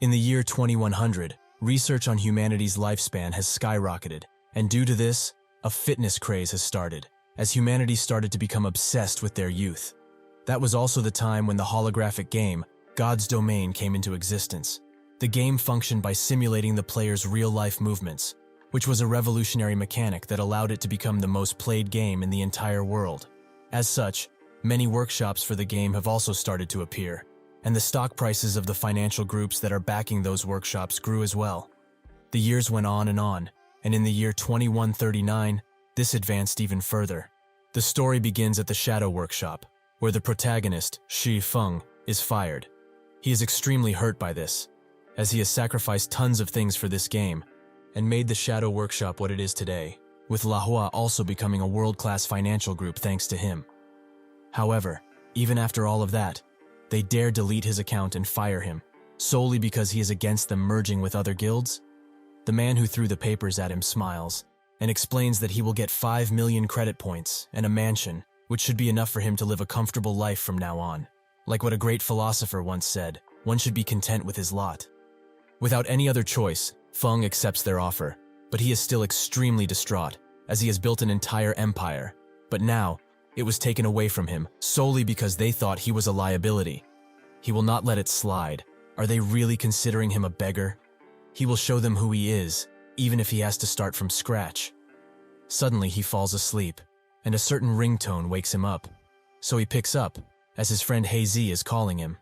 In the year 2100, research on humanity's lifespan has skyrocketed, and due to this, a fitness craze has started, as humanity started to become obsessed with their youth. That was also the time when the holographic game, God's Domain, came into existence. The game functioned by simulating the player's real-life movements, which was a revolutionary mechanic that allowed it to become the most played game in the entire world. As such, many workshops for the game have also started to appear, and the stock prices of the financial groups that are backing those workshops grew as well. The years went on, and in the year 2139, this advanced even further. The story begins at the Shadow Workshop, where the protagonist, Shi Feng, is fired. He is extremely hurt by this, as he has sacrificed tons of things for this game, and made the Shadow Workshop what it is today, with Lahua also becoming a world-class financial group thanks to him. However, even after all of that, they dare delete his account and fire him, solely because he is against them merging with other guilds? The man who threw the papers at him smiles, and explains that he will get 5 million credit points and a mansion, which should be enough for him to live a comfortable life from now on. Like what a great philosopher once said, one should be content with his lot. Without any other choice, Feng accepts their offer, but he is still extremely distraught, as he has built an entire empire. But now, it was taken away from him, solely because they thought he was a liability. He will not let it slide. Are they really considering him a beggar? He will show them who he is, even if he has to start from scratch. Suddenly he falls asleep, and a certain ringtone wakes him up. So he picks up, as his friend Hazy is calling him.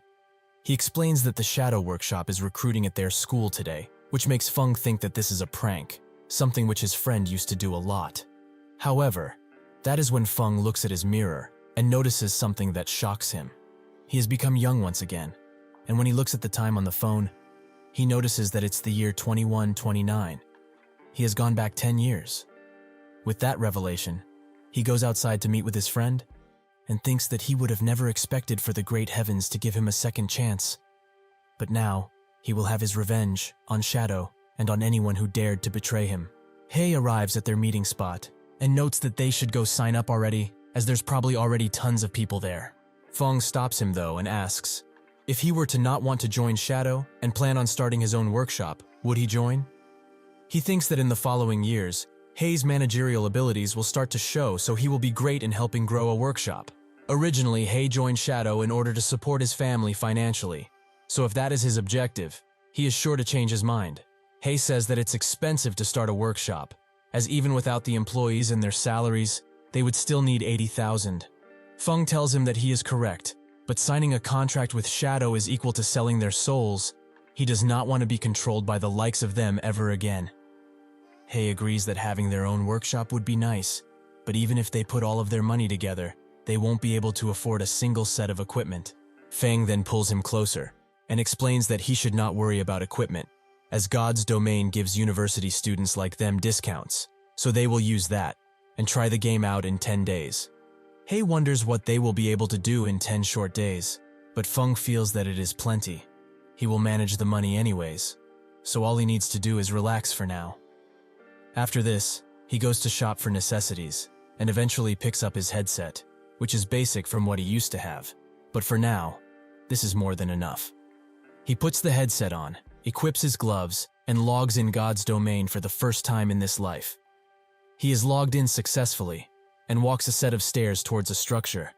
He explains that the Shadow Workshop is recruiting at their school today, which makes Feng think that this is a prank, something which his friend used to do a lot. However, that is when Feng looks at his mirror and notices something that shocks him. He has become young once again, and when he looks at the time on the phone, he notices that it's the year 2129. He has gone back 10 years. With that revelation, he goes outside to meet with his friend and thinks that he would have never expected for the great heavens to give him a second chance. But now, he will have his revenge on Shadow and on anyone who dared to betray him. Hei arrives at their meeting spot and notes that they should go sign up already, as there's probably already tons of people there. Feng stops him though and asks, if he were to not want to join Shadow and plan on starting his own workshop, would he join? He thinks that in the following years, Hei's managerial abilities will start to show, so he will be great in helping grow a workshop. Originally, Hei joined Shadow in order to support his family financially, so if that is his objective, he is sure to change his mind. Hei says that it's expensive to start a workshop, as even without the employees and their salaries, they would still need 80,000. Feng tells him that he is correct, but signing a contract with Shadow is equal to selling their souls. He does not want to be controlled by the likes of them ever again. Hei agrees that having their own workshop would be nice, but even if they put all of their money together, they won't be able to afford a single set of equipment. Feng then pulls him closer and explains that he should not worry about equipment, as God's Domain gives university students like them discounts, so they will use that and try the game out in 10 days. Hei wonders what they will be able to do in 10 short days, but Feng feels that it is plenty. He will manage the money anyways, so all he needs to do is relax for now. After this, he goes to shop for necessities and eventually picks up his headset, which is basic from what he used to have, but for now, this is more than enough. He puts the headset on, equips his gloves, and logs in God's Domain for the first time in this life. He is logged in successfully and walks a set of stairs towards a structure,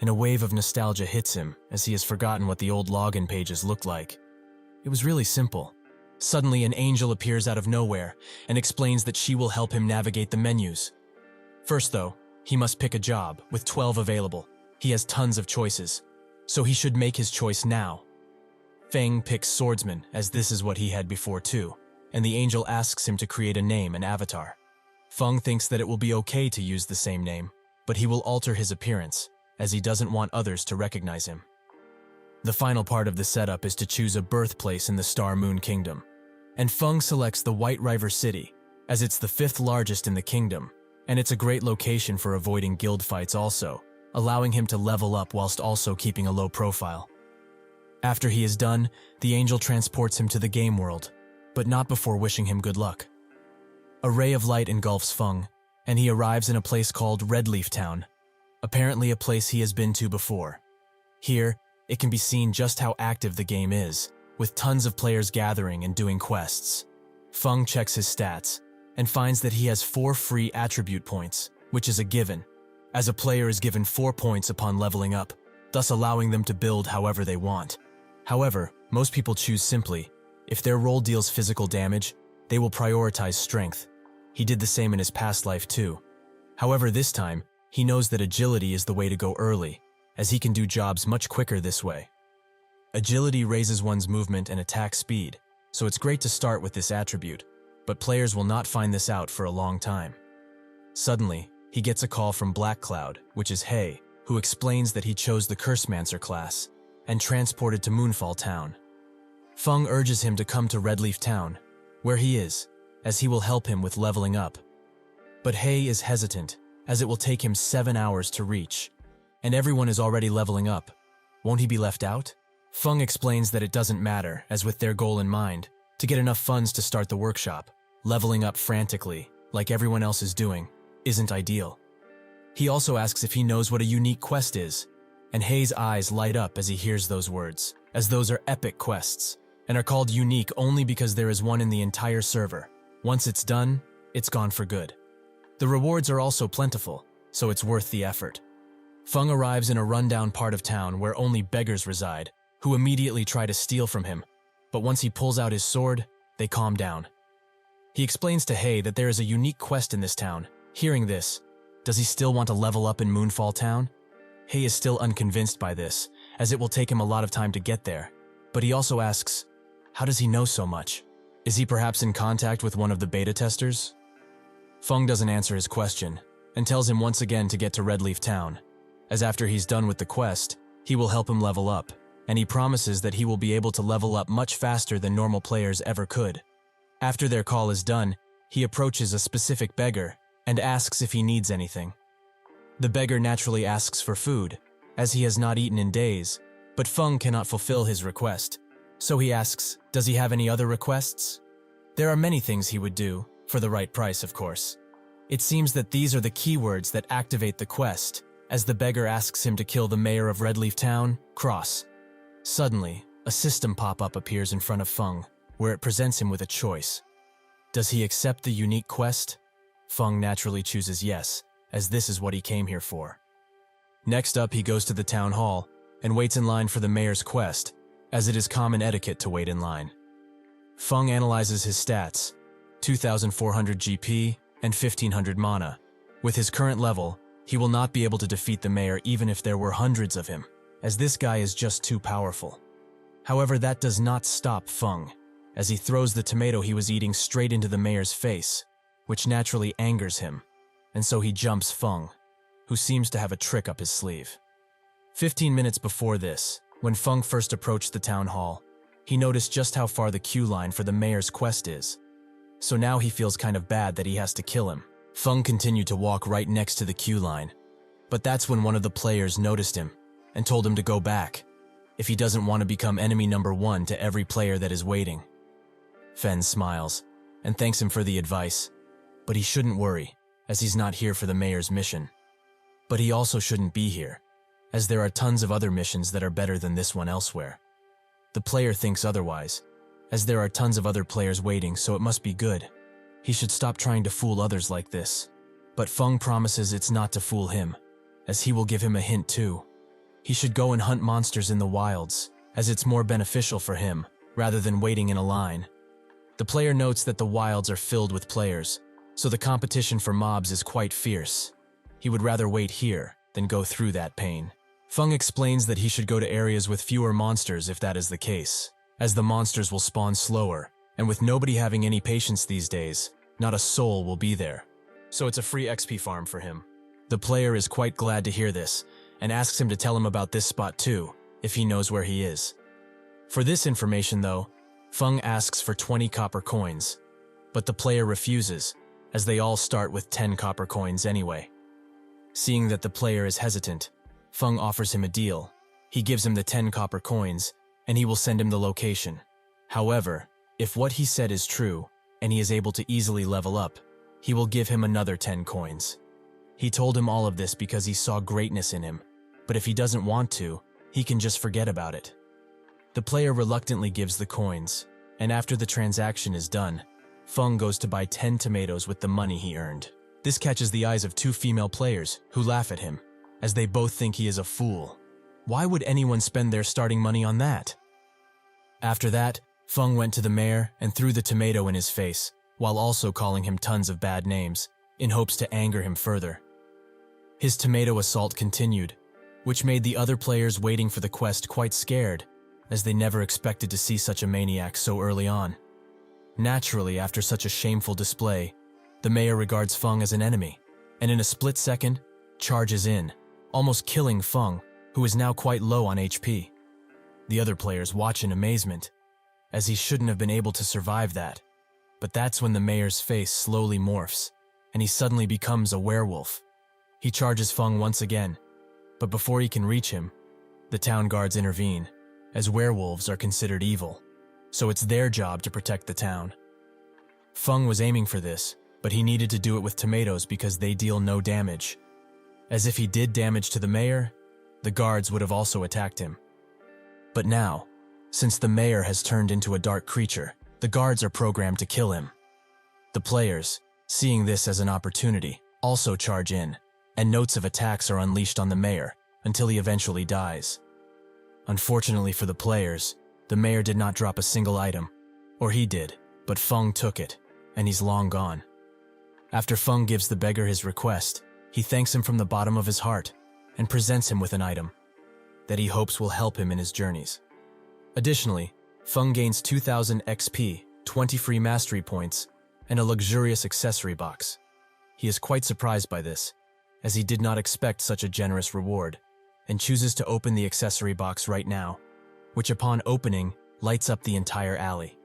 and a wave of nostalgia hits him as he has forgotten what the old login pages looked like. It was really simple. Suddenly, an angel appears out of nowhere and explains that she will help him navigate the menus. First though, he must pick a job, with 12 available. He has tons of choices, so he should make his choice now. Feng picks swordsman, as this is what he had before too, and the angel asks him to create a name and avatar. Feng thinks that it will be okay to use the same name, but he will alter his appearance, as he doesn't want others to recognize him. The final part of the setup is to choose a birthplace in the Star Moon Kingdom, and Feng selects the White River City, as it's the 5th largest in the kingdom, and it's a great location for avoiding guild fights also, allowing him to level up whilst also keeping a low profile. After he is done, the angel transports him to the game world, but not before wishing him good luck. A ray of light engulfs Feng, and he arrives in a place called Redleaf Town, apparently a place he has been to before. Here, it can be seen just how active the game is, with tons of players gathering and doing quests. Feng checks his stats and finds that he has 4 free attribute points, which is a given, as a player is given 4 points upon leveling up, thus allowing them to build however they want. However, most people choose simply. If their role deals physical damage, they will prioritize strength. He did the same in his past life too. However, this time, he knows that agility is the way to go early, as he can do jobs much quicker this way. Agility raises one's movement and attack speed, so it's great to start with this attribute, but players will not find this out for a long time. Suddenly, he gets a call from Black Cloud, which is Hay, who explains that he chose the Cursemancer class and transported to Moonfall Town. Feng urges him to come to Redleaf Town, where he is, as he will help him with leveling up. But Hay is hesitant, as it will take him 7 hours to reach, and everyone is already leveling up. Won't he be left out? Feng explains that it doesn't matter, as with their goal in mind, to get enough funds to start the workshop, leveling up frantically, like everyone else is doing, isn't ideal. He also asks if he knows what a unique quest is, and Hay's eyes light up as he hears those words, as those are epic quests, and are called unique only because there is one in the entire server. Once it's done, it's gone for good. The rewards are also plentiful, so it's worth the effort. Feng arrives in a rundown part of town where only beggars reside, who immediately try to steal from him, but once he pulls out his sword, they calm down. He explains to Hay that there is a unique quest in this town. Hearing this, does he still want to level up in Moonfall Town? Hay is still unconvinced by this, as it will take him a lot of time to get there, but he also asks, how does he know so much? Is he perhaps in contact with one of the beta testers? Feng doesn't answer his question, and tells him once again to get to Redleaf Town, as after he's done with the quest, he will help him level up, and he promises that he will be able to level up much faster than normal players ever could. After their call is done, he approaches a specific beggar and asks if he needs anything. The beggar naturally asks for food, as he has not eaten in days, but Feng cannot fulfill his request. So he asks, does he have any other requests? There are many things he would do, for the right price of course. It seems that these are the keywords that activate the quest, as the beggar asks him to kill the mayor of Redleaf Town, Cross. Suddenly, a system pop-up appears in front of Feng, where it presents him with a choice. Does he accept the unique quest? Feng naturally chooses yes, as this is what he came here for. Next up, he goes to the town hall and waits in line for the mayor's quest, as it is common etiquette to wait in line. Feng analyzes his stats, 2,400 GP and 1,500 mana. With his current level, he will not be able to defeat the mayor even if there were hundreds of him, as this guy is just too powerful. However, that does not stop Feng, as he throws the tomato he was eating straight into the mayor's face, which naturally angers him, and so he jumps Feng, who seems to have a trick up his sleeve. 15 minutes before this, when Feng first approached the town hall, he noticed just how far the queue line for the mayor's quest is. So now he feels kind of bad that he has to kill him. Feng continued to walk right next to the queue line, but that's when one of the players noticed him and told him to go back, if he doesn't want to become enemy number 1 to every player that is waiting. Fen smiles and thanks him for the advice, but he shouldn't worry, as he's not here for the mayor's mission. But he also shouldn't be here, as there are tons of other missions that are better than this one elsewhere. The player thinks otherwise, as there are tons of other players waiting, so it must be good. He should stop trying to fool others like this. But Feng promises it's not to fool him, as he will give him a hint too. He should go and hunt monsters in the wilds, as it's more beneficial for him, rather than waiting in a line. The player notes that the wilds are filled with players, so the competition for mobs is quite fierce. He would rather wait here than go through that pain. Feng explains that he should go to areas with fewer monsters if that is the case, as the monsters will spawn slower, and with nobody having any patience these days, not a soul will be there. So it's a free XP farm for him. The player is quite glad to hear this, and asks him to tell him about this spot too, if he knows where he is. For this information though, Feng asks for 20 copper coins, but the player refuses, as they all start with 10 copper coins anyway. Seeing that the player is hesitant, Feng offers him a deal. He gives him the 10 copper coins, and he will send him the location. However, if what he said is true, and he is able to easily level up, he will give him another 10 coins. He told him all of this because he saw greatness in him, but if he doesn't want to, he can just forget about it. The player reluctantly gives the coins, and after the transaction is done, Feng goes to buy 10 tomatoes with the money he earned. This catches the eyes of two female players who laugh at him, as they both think he is a fool. Why would anyone spend their starting money on that? After that, Feng went to the mayor and threw the tomato in his face, while also calling him tons of bad names, in hopes to anger him further. His tomato assault continued, which made the other players waiting for the quest quite scared, as they never expected to see such a maniac so early on. Naturally, after such a shameful display, the mayor regards Feng as an enemy, and in a split second, charges in, almost killing Feng, who is now quite low on HP. The other players watch in amazement, as he shouldn't have been able to survive that. But that's when the mayor's face slowly morphs, and he suddenly becomes a werewolf. He charges Feng once again, but before he can reach him, the town guards intervene, as werewolves are considered evil, so it's their job to protect the town. Feng was aiming for this, but he needed to do it with tomatoes because they deal no damage. As if he did damage to the mayor, the guards would have also attacked him. But now, since the mayor has turned into a dark creature, the guards are programmed to kill him. The players, seeing this as an opportunity, also charge in, and notes of attacks are unleashed on the mayor until he eventually dies. Unfortunately for the players, the mayor did not drop a single item, or he did, but Feng took it, and he's long gone. After Feng gives the beggar his request, he thanks him from the bottom of his heart and presents him with an item that he hopes will help him in his journeys. Additionally, Feng gains 2,000 XP, 20 free mastery points, and a luxurious accessory box. He is quite surprised by this, as he did not expect such a generous reward, and chooses to open the accessory box right now, which upon opening lights up the entire alley.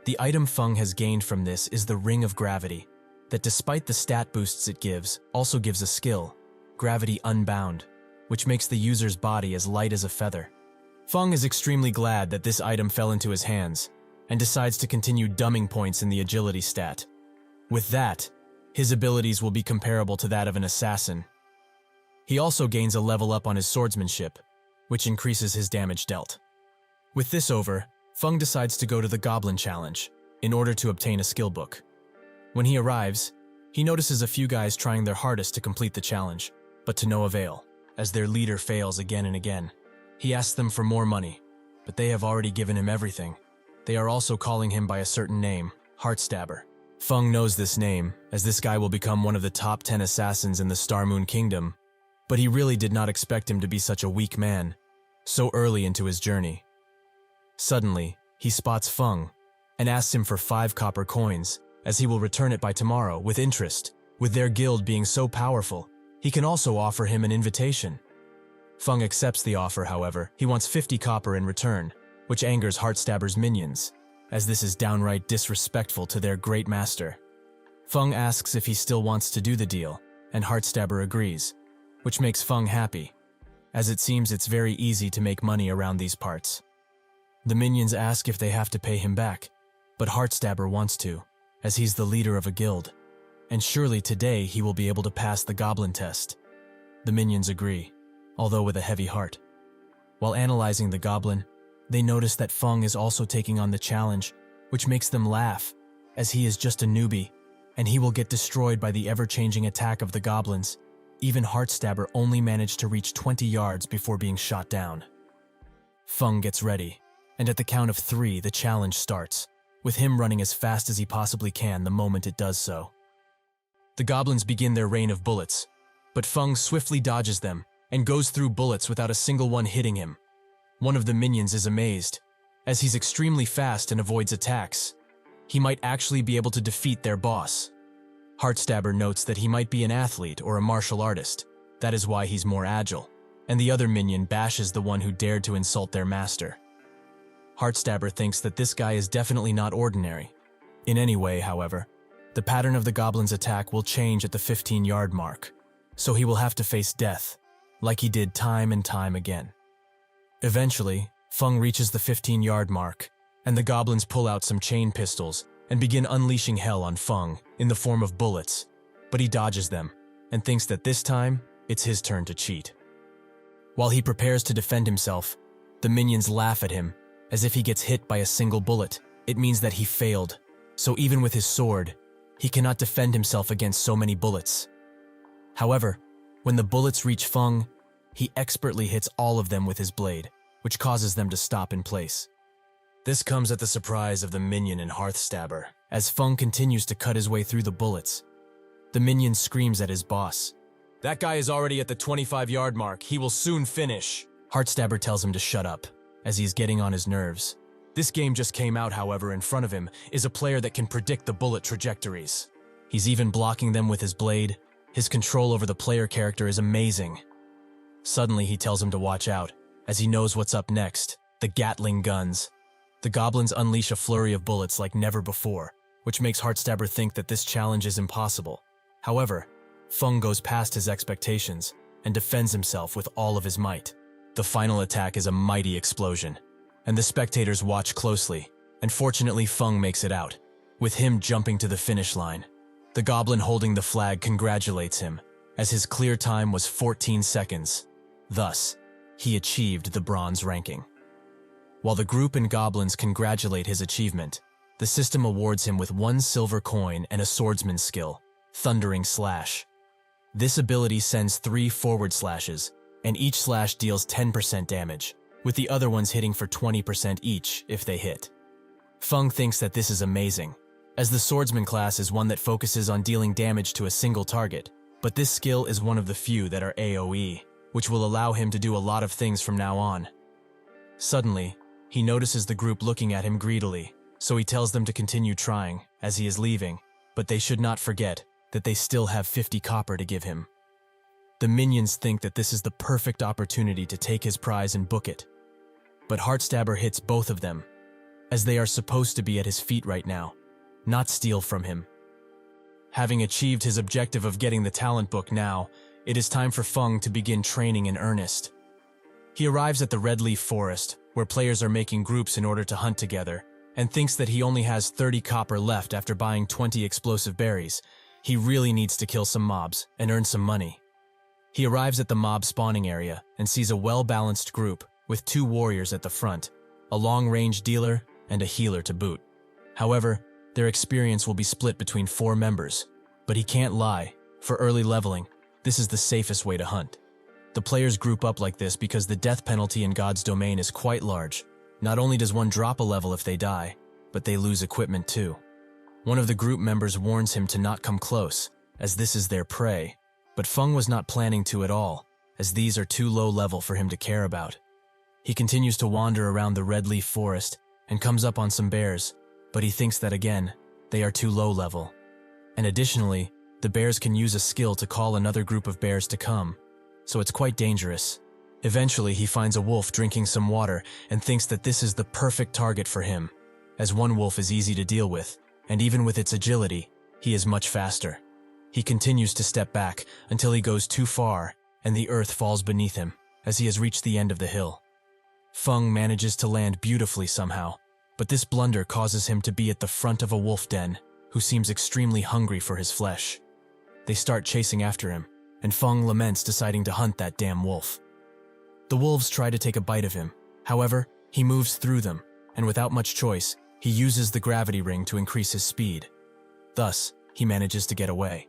The item Feng has gained from this is the Ring of Gravity, that despite the stat boosts it gives, also gives a skill, Gravity Unbound, which makes the user's body as light as a feather. Feng is extremely glad that this item fell into his hands, and decides to continue dumbing points in the agility stat. With that, his abilities will be comparable to that of an assassin. He also gains a level up on his swordsmanship, which increases his damage dealt. With this over, Feng decides to go to the Goblin Challenge, in order to obtain a skill book. When he arrives, he notices a few guys trying their hardest to complete the challenge, but to no avail, as their leader fails again and again. He asks them for more money, but they have already given him everything. They are also calling him by a certain name, Heartstabber. Feng knows this name, as this guy will become one of the top 10 assassins in the Star Moon Kingdom, but he really did not expect him to be such a weak man, so early into his journey. Suddenly, he spots Feng, and asks him for 5 copper coins, as he will return it by tomorrow with interest. With their guild being so powerful, he can also offer him an invitation. Feng accepts the offer, however. He wants 50 copper in return, which angers Heartstabber's minions, as this is downright disrespectful to their great master. Feng asks if he still wants to do the deal, and Heartstabber agrees, which makes Feng happy, as it seems it's very easy to make money around these parts. The minions ask if they have to pay him back, but Heartstabber wants to, as he's the leader of a guild, and surely today he will be able to pass the goblin test. The minions agree, although with a heavy heart. While analyzing the goblin, they notice that Feng is also taking on the challenge, which makes them laugh, as he is just a newbie, and he will get destroyed by the ever-changing attack of the goblins. Even Heartstabber only managed to reach 20 yards before being shot down. Feng gets ready, and at the count of 3 the challenge starts, with him running as fast as he possibly can the moment it does so. The goblins begin their rain of bullets, but Feng swiftly dodges them and goes through bullets without a single one hitting him. One of the minions is amazed, as he's extremely fast and avoids attacks. He might actually be able to defeat their boss. Heartstabber notes that he might be an athlete or a martial artist. That is why he's more agile, and the other minion bashes the one who dared to insult their master. Heartstabber thinks that this guy is definitely not ordinary. In any way, however, the pattern of the goblin's attack will change at the 15-yard mark, so he will have to face death, like he did time and time again. Eventually, Feng reaches the 15-yard mark, and the goblins pull out some chain pistols and begin unleashing hell on Feng in the form of bullets, but he dodges them and thinks that this time, it's his turn to cheat. While he prepares to defend himself, the minions laugh at him as if he gets hit by a single bullet. It means that he failed. So even with his sword, he cannot defend himself against so many bullets. However, when the bullets reach Feng, he expertly hits all of them with his blade, which causes them to stop in place. This comes at the surprise of the minion and Hearthstabber, as Feng continues to cut his way through the bullets. The minion screams at his boss. "That guy is already at the 25-yard mark. He will soon finish." Hearthstabber tells him to shut up, as he's getting on his nerves. This game just came out, however, in front of him is a player that can predict the bullet trajectories. He's even blocking them with his blade. His control over the player character is amazing. Suddenly, he tells him to watch out, as he knows what's up next, the Gatling guns. The goblins unleash a flurry of bullets like never before, which makes Hearthstabber think that this challenge is impossible. However, Feng goes past his expectations and defends himself with all of his might. The final attack is a mighty explosion, and the spectators watch closely, and fortunately Feng makes it out, with him jumping to the finish line. The goblin holding the flag congratulates him, as his clear time was 14 seconds. Thus, he achieved the bronze ranking. While the group and goblins congratulate his achievement, the system awards him with 1 silver coin and a swordsman's skill, Thundering Slash. This ability sends 3 forward slashes, and each slash deals 10% damage, with the other ones hitting for 20% each if they hit. Feng thinks that this is amazing, as the swordsman class is one that focuses on dealing damage to a single target, but this skill is one of the few that are AoE, which will allow him to do a lot of things from now on. Suddenly, he notices the group looking at him greedily, so he tells them to continue trying, as he is leaving, but they should not forget that they still have 50 copper to give him. The minions think that this is the perfect opportunity to take his prize and book it. But Hearthstabber hits both of them, as they are supposed to be at his feet right now, not steal from him. Having achieved his objective of getting the talent book now, it is time for Feng to begin training in earnest. He arrives at the Red Leaf Forest, where players are making groups in order to hunt together, and thinks that he only has 30 copper left after buying 20 explosive berries. He really needs to kill some mobs and earn some money. He arrives at the mob spawning area and sees a well-balanced group with 2 warriors at the front, a long-range dealer and a healer to boot. However, their experience will be split between 4 members, but he can't lie. For early leveling, this is the safest way to hunt. The players group up like this because the death penalty in God's domain is quite large. Not only does one drop a level if they die, but they lose equipment too. One of the group members warns him to not come close, as this is their prey, but Feng was not planning to at all, as these are too low level for him to care about. He continues to wander around the Red Leaf Forest and comes up on some bears, but he thinks that again, they are too low level. And additionally, the bears can use a skill to call another group of bears to come, so it's quite dangerous. Eventually, he finds a wolf drinking some water and thinks that this is the perfect target for him, as one wolf is easy to deal with, and even with its agility, he is much faster. He continues to step back until he goes too far and the earth falls beneath him as he has reached the end of the hill. Feng manages to land beautifully somehow, but this blunder causes him to be at the front of a wolf den, who seems extremely hungry for his flesh. They start chasing after him, and Feng laments deciding to hunt that damn wolf. The wolves try to take a bite of him. However, he moves through them, and without much choice, he uses the gravity ring to increase his speed. Thus, he manages to get away.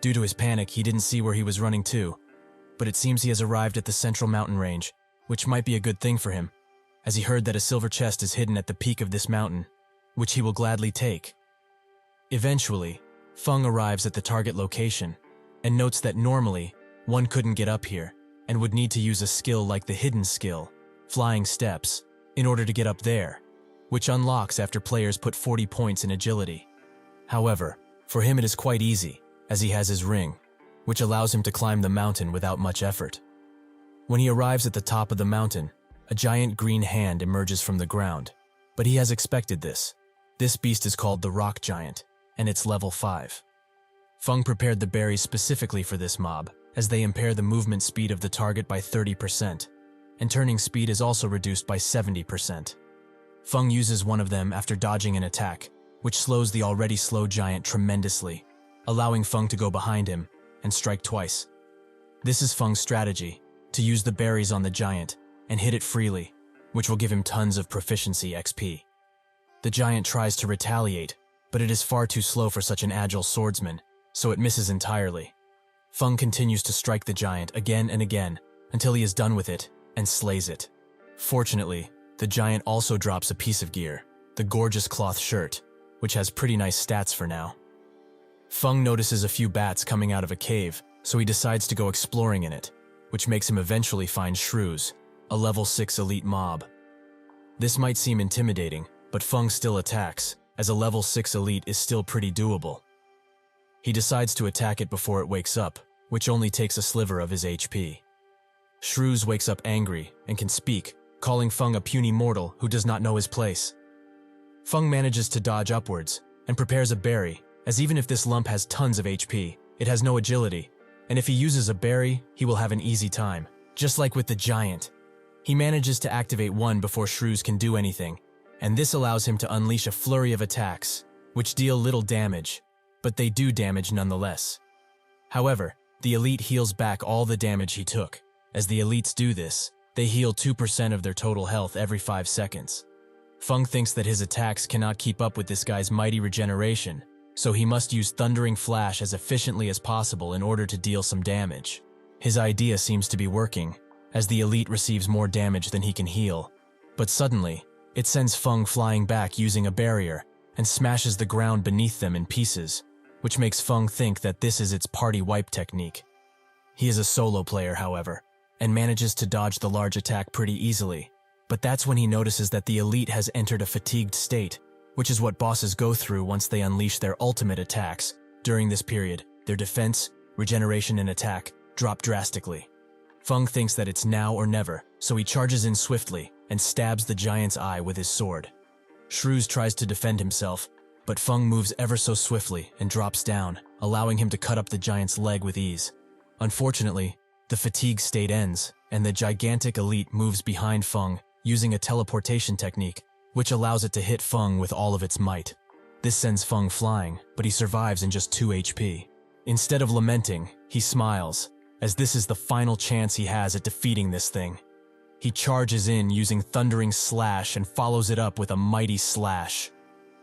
Due to his panic, he didn't see where he was running to, but it seems he has arrived at the central mountain range, which might be a good thing for him, as he heard that a silver chest is hidden at the peak of this mountain, which he will gladly take. Eventually, Feng arrives at the target location, and notes that normally, one couldn't get up here, and would need to use a skill like the hidden skill, Flying Steps, in order to get up there, which unlocks after players put 40 points in agility. However, for him it is quite easy, as he has his ring, which allows him to climb the mountain without much effort. When he arrives at the top of the mountain, a giant green hand emerges from the ground, but he has expected this. This beast is called the Rock Giant, and it's level 5. Feng prepared the berries specifically for this mob, as they impair the movement speed of the target by 30%, and turning speed is also reduced by 70%. Feng uses one of them after dodging an attack, which slows the already slow giant tremendously, allowing Feng to go behind him and strike twice. This is Feng's strategy, to use the berries on the giant and hit it freely, which will give him tons of proficiency XP. The giant tries to retaliate, but it is far too slow for such an agile swordsman, so it misses entirely. Feng continues to strike the giant again and again until he is done with it and slays it. Fortunately, the giant also drops a piece of gear, the gorgeous cloth shirt, which has pretty nice stats for now. Feng notices a few bats coming out of a cave, so he decides to go exploring in it, which makes him eventually find shrews, a level 6 elite mob. This might seem intimidating, but Feng still attacks, as a level 6 elite is still pretty doable. He decides to attack it before it wakes up, which only takes a sliver of his HP. Shrews wakes up angry and can speak, calling Feng a puny mortal who does not know his place. Feng manages to dodge upwards and prepares a berry, as even if this lump has tons of HP, it has no agility, and if he uses a berry, he will have an easy time. Just like with the giant. He manages to activate one before shrews can do anything, and this allows him to unleash a flurry of attacks, which deal little damage, but they do damage nonetheless. However, the elite heals back all the damage he took. As the elites do this, they heal 2% of their total health every 5 seconds. Feng thinks that his attacks cannot keep up with this guy's mighty regeneration, so he must use Thundering Flash as efficiently as possible in order to deal some damage. His idea seems to be working, as the elite receives more damage than he can heal, but suddenly, it sends Feng flying back using a barrier and smashes the ground beneath them in pieces, which makes Feng think that this is its party wipe technique. He is a solo player, however, and manages to dodge the large attack pretty easily, but that's when he notices that the elite has entered a fatigued state, which is what bosses go through once they unleash their ultimate attacks. During this period, their defense, regeneration, and attack drop drastically. Feng thinks that it's now or never, so he charges in swiftly and stabs the giant's eye with his sword. Shrews tries to defend himself, but Feng moves ever so swiftly and drops down, allowing him to cut up the giant's leg with ease. Unfortunately, the fatigue state ends, and the gigantic elite moves behind Feng using a teleportation technique, which allows it to hit Feng with all of its might. This sends Feng flying, but he survives in just 2 HP. Instead of lamenting, he smiles, as this is the final chance he has at defeating this thing. He charges in using Thundering Slash and follows it up with a mighty slash.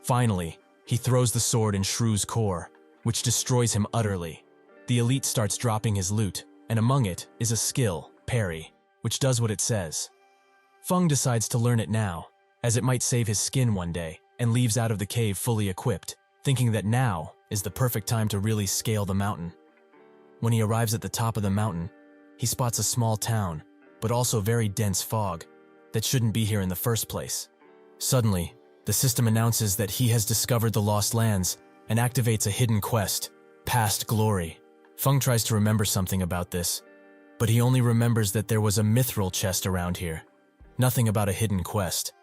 Finally, he throws the sword in Shrew's core, which destroys him utterly. The elite starts dropping his loot, and among it is a skill, Parry, which does what it says. Feng decides to learn it now, as it might save his skin one day, and leaves out of the cave fully equipped, thinking that now is the perfect time to really scale the mountain. When he arrives at the top of the mountain, he spots a small town, but also very dense fog that shouldn't be here in the first place. Suddenly, the system announces that he has discovered the Lost Lands and activates a hidden quest, Past Glory. Feng tries to remember something about this, but he only remembers that there was a mithril chest around here, nothing about a hidden quest.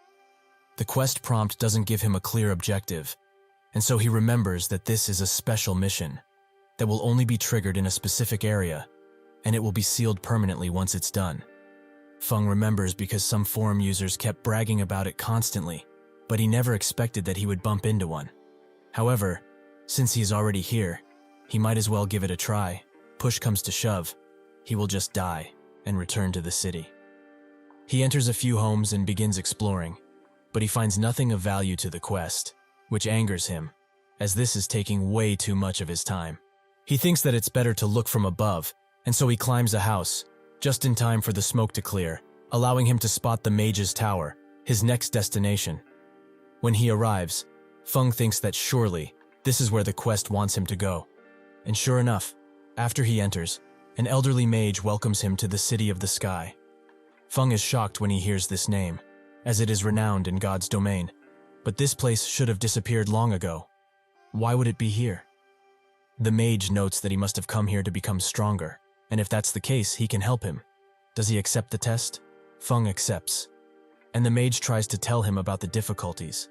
The quest prompt doesn't give him a clear objective, and so he remembers that this is a special mission that will only be triggered in a specific area, and it will be sealed permanently once it's done. Feng remembers because some forum users kept bragging about it constantly, but he never expected that he would bump into one. However, since he's already here, he might as well give it a try. Push comes to shove, he will just die and return to the city. He enters a few homes and begins exploring, but he finds nothing of value to the quest, which angers him, as this is taking way too much of his time. He thinks that it's better to look from above, and so he climbs a house, just in time for the smoke to clear, allowing him to spot the Mage's Tower, his next destination. When he arrives, Feng thinks that surely this is where the quest wants him to go. And sure enough, after he enters, an elderly mage welcomes him to the City of the Sky. Feng is shocked when he hears this name, as it is renowned in God's domain, but this place should have disappeared long ago. Why would it be here? The mage notes that he must have come here to become stronger, and if that's the case, he can help him. Does he accept the test? Feng accepts, and the mage tries to tell him about the difficulties,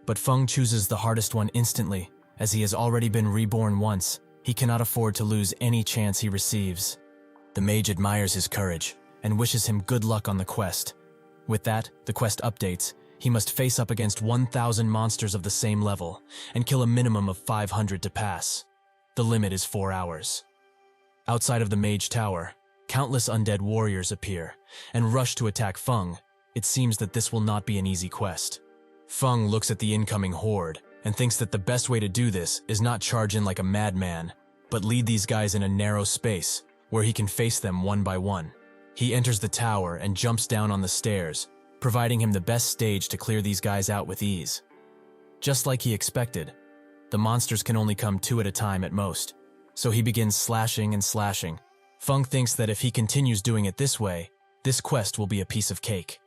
but Feng chooses the hardest one instantly, as he has already been reborn once. He cannot afford to lose any chance he receives. The mage admires his courage and wishes him good luck on the quest. With that, the quest updates. He must face up against 1,000 monsters of the same level and kill a minimum of 500 to pass. The limit is 4 hours. Outside of the Mage Tower, countless undead warriors appear and rush to attack Feng, it seems that this will not be an easy quest. Feng looks at the incoming horde and thinks that the best way to do this is not charge in like a madman, but lead these guys in a narrow space where he can face them one by one. He enters the tower and jumps down on the stairs, providing him the best stage to clear these guys out with ease. Just like he expected, the monsters can only come 2 at a time at most, so he begins slashing and slashing. Feng thinks that if he continues doing it this way, this quest will be a piece of cake.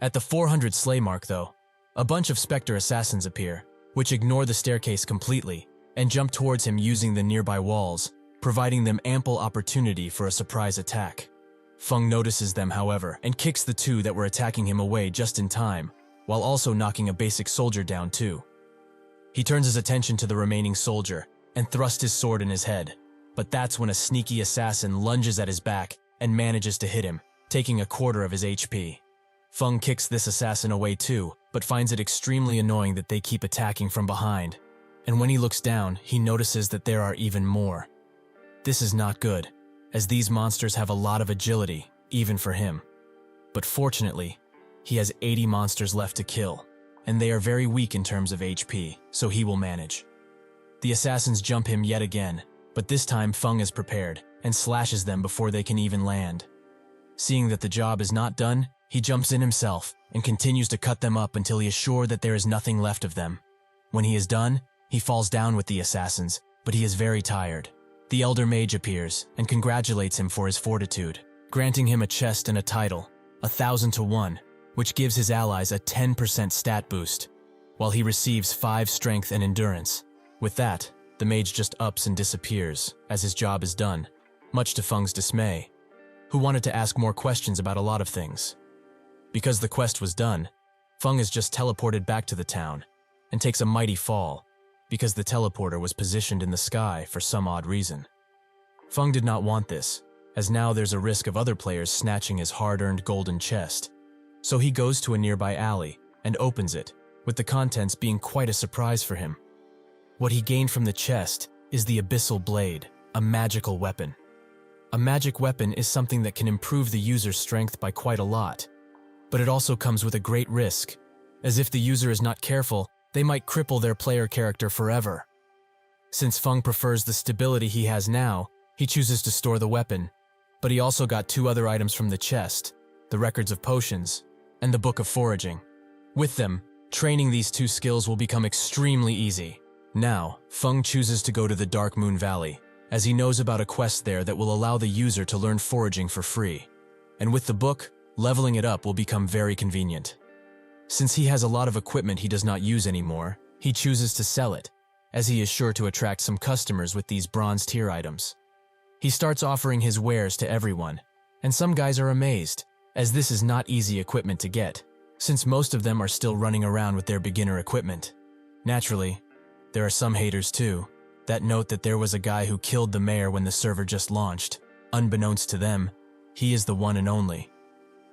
At the 400 slay mark though, a bunch of Spectre assassins appear, which ignore the staircase completely and jump towards him using the nearby walls, providing them ample opportunity for a surprise attack. Feng notices them, however, and kicks the 2 that were attacking him away just in time, while also knocking a basic soldier down too. He turns his attention to the remaining soldier and thrusts his sword in his head, but that's when a sneaky assassin lunges at his back and manages to hit him, taking a quarter of his HP. Feng kicks this assassin away too, but finds it extremely annoying that they keep attacking from behind, and when he looks down, he notices that there are even more. This is not good, as these monsters have a lot of agility, even for him. But fortunately, he has 80 monsters left to kill, and they are very weak in terms of HP, so he will manage. The assassins jump him yet again, but this time Feng is prepared and slashes them before they can even land. Seeing that the job is not done, he jumps in himself and continues to cut them up until he is sure that there is nothing left of them. When he is done, he falls down with the assassins, but he is very tired. The Elder Mage appears and congratulates him for his fortitude, granting him a chest and a title, 1,000 to 1, which gives his allies a 10% stat boost, while he receives 5 strength and endurance. With that, the mage just ups and disappears, as his job is done, much to Feng's dismay, who wanted to ask more questions about a lot of things. Because the quest was done, Feng is just teleported back to the town, and takes a mighty fall, because the teleporter was positioned in the sky for some odd reason. Feng did not want this, as now there's a risk of other players snatching his hard-earned golden chest. So he goes to a nearby alley and opens it, with the contents being quite a surprise for him. What he gained from the chest is the Abyssal Blade, a magical weapon. A magic weapon is something that can improve the user's strength by quite a lot, but it also comes with a great risk, as if the user is not careful, they might cripple their player character forever. Since Feng prefers the stability he has now, he chooses to store the weapon, but he also got 2 other items from the chest, the Records of Potions, and the Book of Foraging. With them, training these 2 skills will become extremely easy. Now, Feng chooses to go to the Dark Moon Valley, as he knows about a quest there that will allow the user to learn foraging for free. And with the book, leveling it up will become very convenient. Since he has a lot of equipment he does not use anymore, he chooses to sell it, as he is sure to attract some customers with these bronze tier items. He starts offering his wares to everyone, and some guys are amazed, as this is not easy equipment to get, since most of them are still running around with their beginner equipment. Naturally, there are some haters too, that note that there was a guy who killed the mayor when the server just launched. Unbeknownst to them, he is the one and only.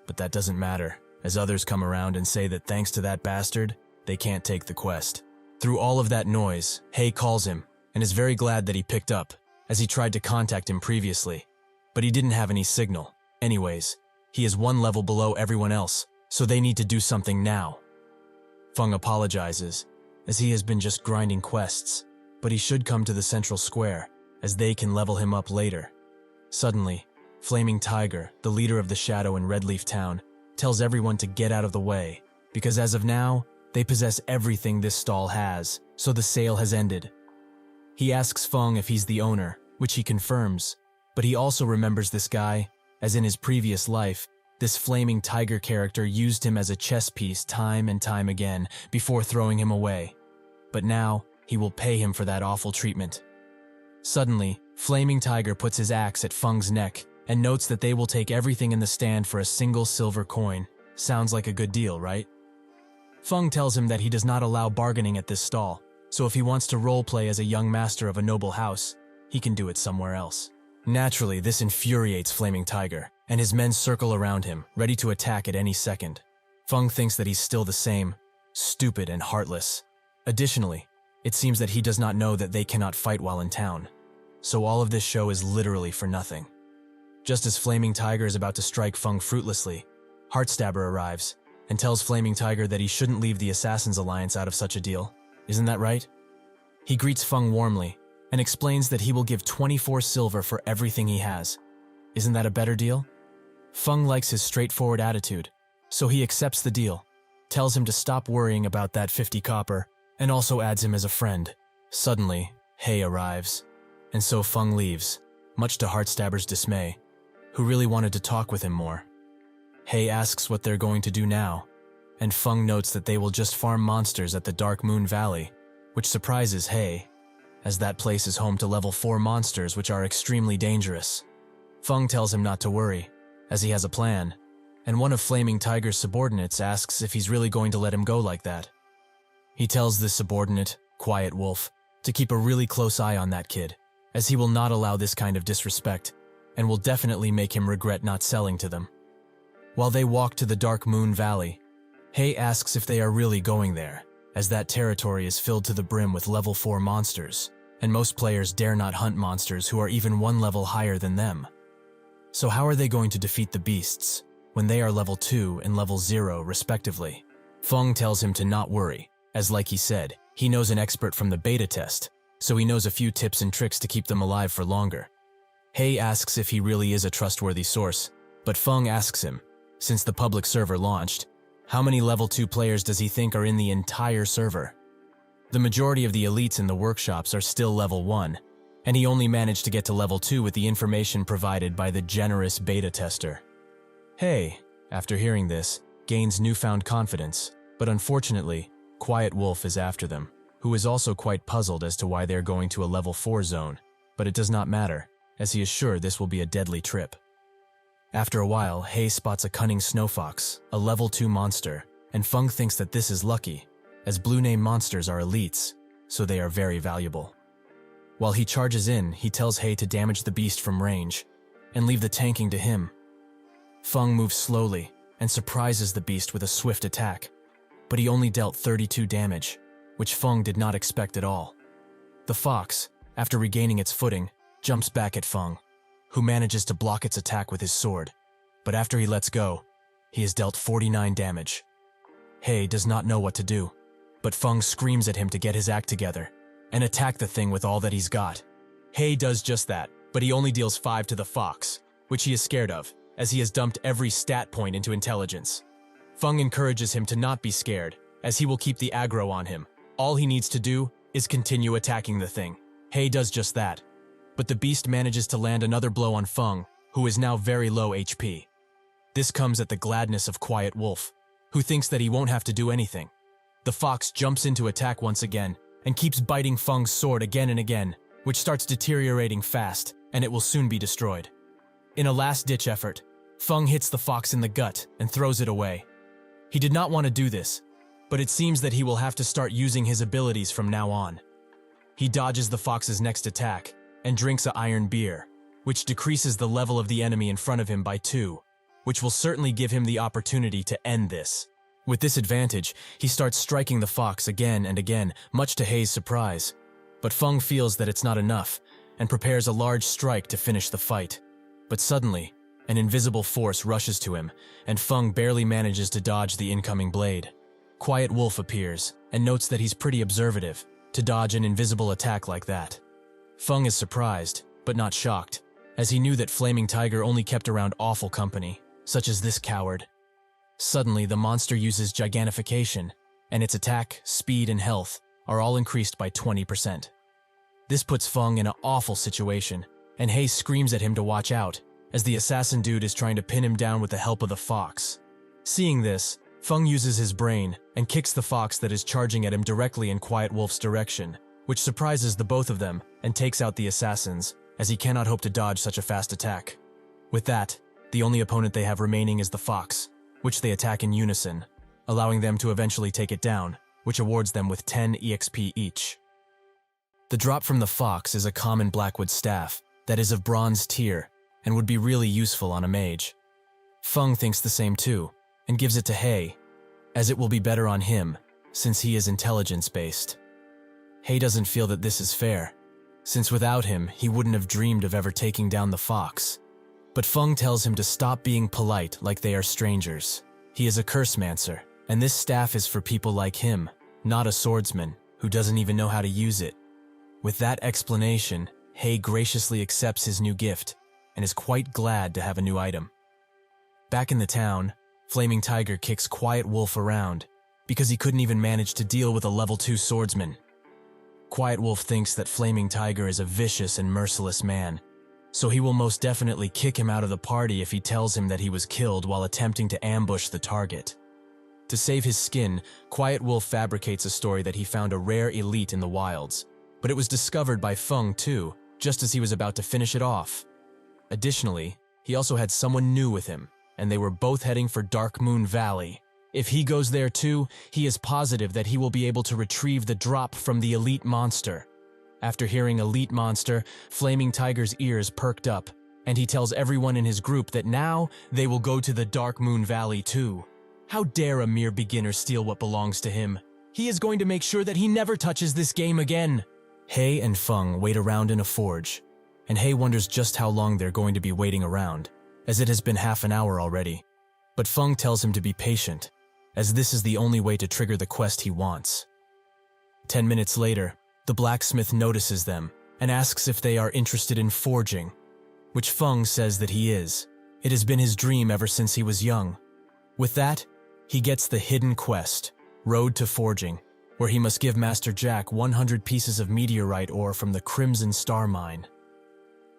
But that doesn't matter, as others come around and say that thanks to that bastard, they can't take the quest. Through all of that noise, Hay calls him, and is very glad that he picked up, as he tried to contact him previously. But he didn't have any signal. Anyways, he is 1 level below everyone else, so they need to do something now. Feng apologizes, as he has been just grinding quests, but he should come to the central square, as they can level him up later. Suddenly, Flaming Tiger, the leader of the Shadow in Redleaf Town, tells everyone to get out of the way, because as of now, they possess everything this stall has, so the sale has ended. He asks Feng if he's the owner, which he confirms, but he also remembers this guy, as in his previous life, this Flaming Tiger character used him as a chess piece time and time again before throwing him away. But now, he will pay him for that awful treatment. Suddenly, Flaming Tiger puts his axe at Feng's neck and notes that they will take everything in the stand for a single silver coin. Sounds like a good deal, right? Feng tells him that he does not allow bargaining at this stall, so if he wants to roleplay as a young master of a noble house, he can do it somewhere else. Naturally, this infuriates Flaming Tiger, and his men circle around him, ready to attack at any second. Feng thinks that he's still the same, stupid and heartless. Additionally, it seems that he does not know that they cannot fight while in town, so all of this show is literally for nothing. Just as Flaming Tiger is about to strike Feng fruitlessly, Heartstabber arrives, and tells Flaming Tiger that he shouldn't leave the Assassin's Alliance out of such a deal. Isn't that right? He greets Feng warmly and explains that he will give 24 silver for everything he has. Isn't that a better deal? Feng likes his straightforward attitude, so he accepts the deal, tells him to stop worrying about that 50 copper, and also adds him as a friend. Suddenly, Hei arrives, and so Feng leaves, much to Heartstabber's dismay, who really wanted to talk with him more. Hei asks what they're going to do now, and Feng notes that they will just farm monsters at the Dark Moon Valley, which surprises Hei, as that place is home to level 4 monsters which are extremely dangerous. Feng tells him not to worry, as he has a plan, and one of Flaming Tiger's subordinates asks if he's really going to let him go like that. He tells this subordinate, Quiet Wolf, to keep a really close eye on that kid, as he will not allow this kind of disrespect, and will definitely make him regret not selling to them. While they walk to the Dark Moon Valley, Hei asks if they are really going there, as that territory is filled to the brim with level 4 monsters, and most players dare not hunt monsters who are even 1 level higher than them. So how are they going to defeat the beasts, when they are level 2 and level 0 respectively? Feng tells him to not worry, as like he said, he knows an expert from the beta test, so he knows a few tips and tricks to keep them alive for longer. Hei asks if he really is a trustworthy source, but Feng asks him, since the public server launched, how many level 2 players does he think are in the entire server? The majority of the elites in the workshops are still level 1, and he only managed to get to level 2 with the information provided by the generous beta tester. Hei, after hearing this, gains newfound confidence, but unfortunately, Quiet Wolf is after them, who is also quite puzzled as to why they are going to a level 4 zone, but it does not matter, as he is sure this will be a deadly trip. After a while, Hei spots a cunning snow fox, a level 2 monster, and Feng thinks that this is lucky, as blue name monsters are elites, so they are very valuable. While he charges in, he tells Hei to damage the beast from range, and leave the tanking to him. Feng moves slowly, and surprises the beast with a swift attack, but he only dealt 32 damage, which Feng did not expect at all. The fox, after regaining its footing, jumps back at Feng, who manages to block its attack with his sword, but after he lets go, he is dealt 49 damage. Hei does not know what to do, but Feng screams at him to get his act together, and attack the thing with all that he's got. Hei does just that, but he only deals 5 to the fox, which he is scared of, as he has dumped every stat point into intelligence. Feng encourages him to not be scared, as he will keep the aggro on him. All he needs to do is continue attacking the thing. Hei does just that, but the beast manages to land another blow on Feng, who is now very low HP. This comes at the gladness of Quiet Wolf, who thinks that he won't have to do anything. The fox jumps into attack once again, and keeps biting Feng's sword again and again, which starts deteriorating fast, and it will soon be destroyed. In a last-ditch effort, Feng hits the fox in the gut and throws it away. He did not want to do this, but it seems that he will have to start using his abilities from now on. He dodges the fox's next attack, and drinks an iron beer, which decreases the level of the enemy in front of him by 2, which will certainly give him the opportunity to end this. With this advantage, he starts striking the fox again and again, much to Hei's surprise. But Feng feels that it's not enough, and prepares a large strike to finish the fight. But suddenly, an invisible force rushes to him, and Feng barely manages to dodge the incoming blade. Quiet Wolf appears, and notes that he's pretty observative, to dodge an invisible attack like that. Feng is surprised, but not shocked, as he knew that Flaming Tiger only kept around awful company, such as this coward. Suddenly, the monster uses gigantification, and its attack, speed, and health are all increased by 20%. This puts Feng in an awful situation, and Hei screams at him to watch out, as the assassin dude is trying to pin him down with the help of the fox. Seeing this, Feng uses his brain and kicks the fox that is charging at him directly in Quiet Wolf's direction, which surprises the both of them and takes out the assassins, as he cannot hope to dodge such a fast attack. With that, the only opponent they have remaining is the fox, which they attack in unison, allowing them to eventually take it down, which awards them with 10 EXP each. The drop from the fox is a common Blackwood staff that is of bronze tier and would be really useful on a mage. Feng thinks the same too, and gives it to Hei, as it will be better on him, since he is intelligence-based. Hei doesn't feel that this is fair, since without him, he wouldn't have dreamed of ever taking down the fox. But Feng tells him to stop being polite like they are strangers. He is a cursemancer, and this staff is for people like him, not a swordsman who doesn't even know how to use it. With that explanation, Hei graciously accepts his new gift and is quite glad to have a new item. Back in the town, Flaming Tiger kicks Quiet Wolf around because he couldn't even manage to deal with a level 2 swordsman. Quiet Wolf thinks that Flaming Tiger is a vicious and merciless man, so he will most definitely kick him out of the party if he tells him that he was killed while attempting to ambush the target. To save his skin, Quiet Wolf fabricates a story that he found a rare elite in the wilds, but it was discovered by Feng too, just as he was about to finish it off. Additionally, he also had someone new with him, and they were both heading for Dark Moon Valley. If he goes there too, he is positive that he will be able to retrieve the drop from the elite monster. After hearing elite monster, Flaming Tiger's ears perked up, and he tells everyone in his group that now they will go to the Dark Moon Valley too. How dare a mere beginner steal what belongs to him? He is going to make sure that he never touches this game again. Hei and Feng wait around in a forge, and Hei wonders just how long they're going to be waiting around, as it has been half an hour already. But Feng tells him to be patient, as this is the only way to trigger the quest he wants. 10 minutes later, the blacksmith notices them and asks if they are interested in forging, which Feng says that he is. It has been his dream ever since he was young. With that, he gets the hidden quest, Road to Forging, where he must give Master Jack 100 pieces of meteorite ore from the Crimson Star Mine.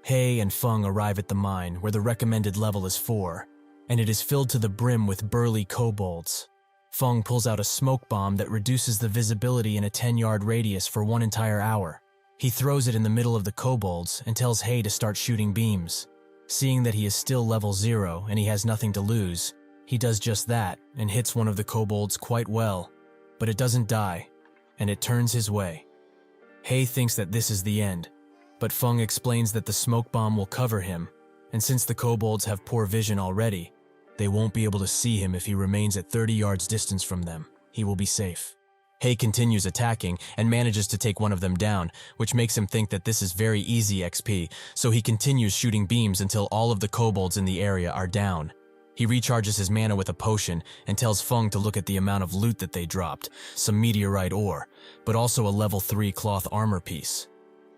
Hei and Feng arrive at the mine, where the recommended level is 4, and it is filled to the brim with burly kobolds. Feng pulls out a smoke bomb that reduces the visibility in a 10-yard radius for 1 entire hour. He throws it in the middle of the kobolds and tells Hei to start shooting beams. Seeing that he is still level 0 and he has nothing to lose, he does just that and hits one of the kobolds quite well, but it doesn't die, and it turns his way. Hei thinks that this is the end, but Feng explains that the smoke bomb will cover him, and since the kobolds have poor vision already, they won't be able to see him if he remains at 30 yards distance from them. He will be safe. Hei continues attacking and manages to take one of them down, which makes him think that this is very easy XP, so he continues shooting beams until all of the kobolds in the area are down. He recharges his mana with a potion and tells Feng to look at the amount of loot that they dropped, some meteorite ore, but also a level 3 cloth armor piece.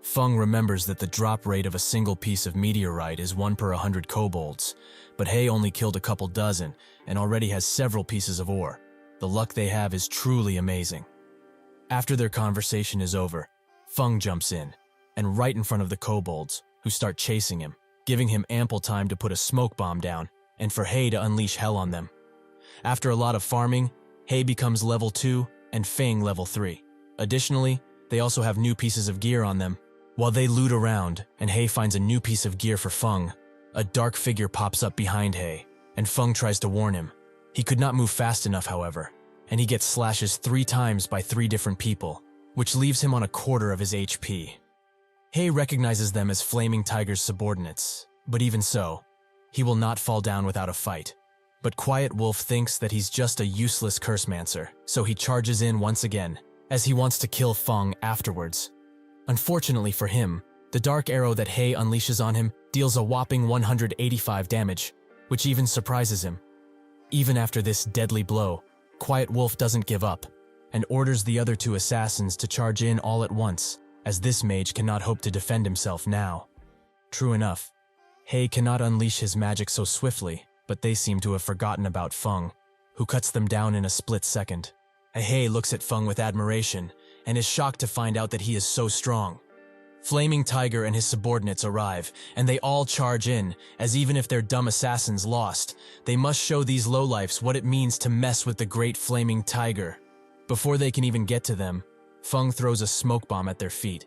Feng remembers that the drop rate of a single piece of meteorite is 1 per 100 kobolds, but Hei only killed a couple dozen and already has several pieces of ore. The luck they have is truly amazing. After their conversation is over, Feng jumps in, and right in front of the kobolds, who start chasing him, giving him ample time to put a smoke bomb down and for Hei to unleash hell on them. After a lot of farming, Hei becomes level 2 and Feng level 3. Additionally, they also have new pieces of gear on them. While they loot around and Hei finds a new piece of gear for Feng, a dark figure pops up behind Hei, and Feng tries to warn him. He could not move fast enough, however, and he gets slashes 3 times by 3 different people, which leaves him on a quarter of his HP. Hei recognizes them as Flaming Tiger's subordinates, but even so, he will not fall down without a fight. But Quiet Wolf thinks that he's just a useless cursemancer, so he charges in once again, as he wants to kill Feng afterwards. Unfortunately for him, the dark arrow that Hei unleashes on him deals a whopping 185 damage, which even surprises him. Even after this deadly blow, Quiet Wolf doesn't give up, and orders the other 2 assassins to charge in all at once, as this mage cannot hope to defend himself now. True enough, Hei cannot unleash his magic so swiftly, but they seem to have forgotten about Feng, who cuts them down in a split second. Hei looks at Feng with admiration, and is shocked to find out that he is so strong. Flaming Tiger and his subordinates arrive, and they all charge in, as even if their dumb assassins lost, they must show these lowlifes what it means to mess with the great Flaming Tiger. Before they can even get to them, Feng throws a smoke bomb at their feet,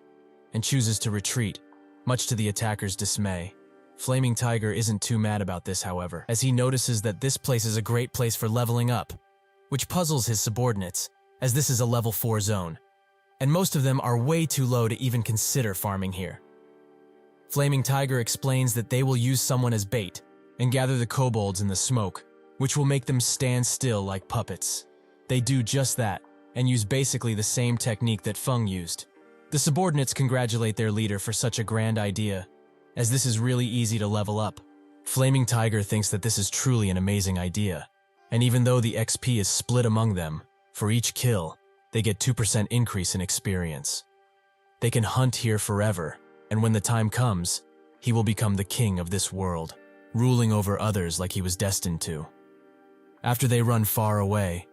and chooses to retreat, much to the attackers' dismay. Flaming Tiger isn't too mad about this, however, as he notices that this place is a great place for leveling up, which puzzles his subordinates, as this is a level 4 zone, and most of them are way too low to even consider farming here. Flaming Tiger explains that they will use someone as bait and gather the kobolds in the smoke, which will make them stand still like puppets. They do just that, and use basically the same technique that Feng used. The subordinates congratulate their leader for such a grand idea, as this is really easy to level up. Flaming Tiger thinks that this is truly an amazing idea, And even though the XP is split among them, for each kill, they get 2% increase in experience. They can hunt here forever, and when the time comes, he will become the king of this world, ruling over others like he was destined to. After they run far away,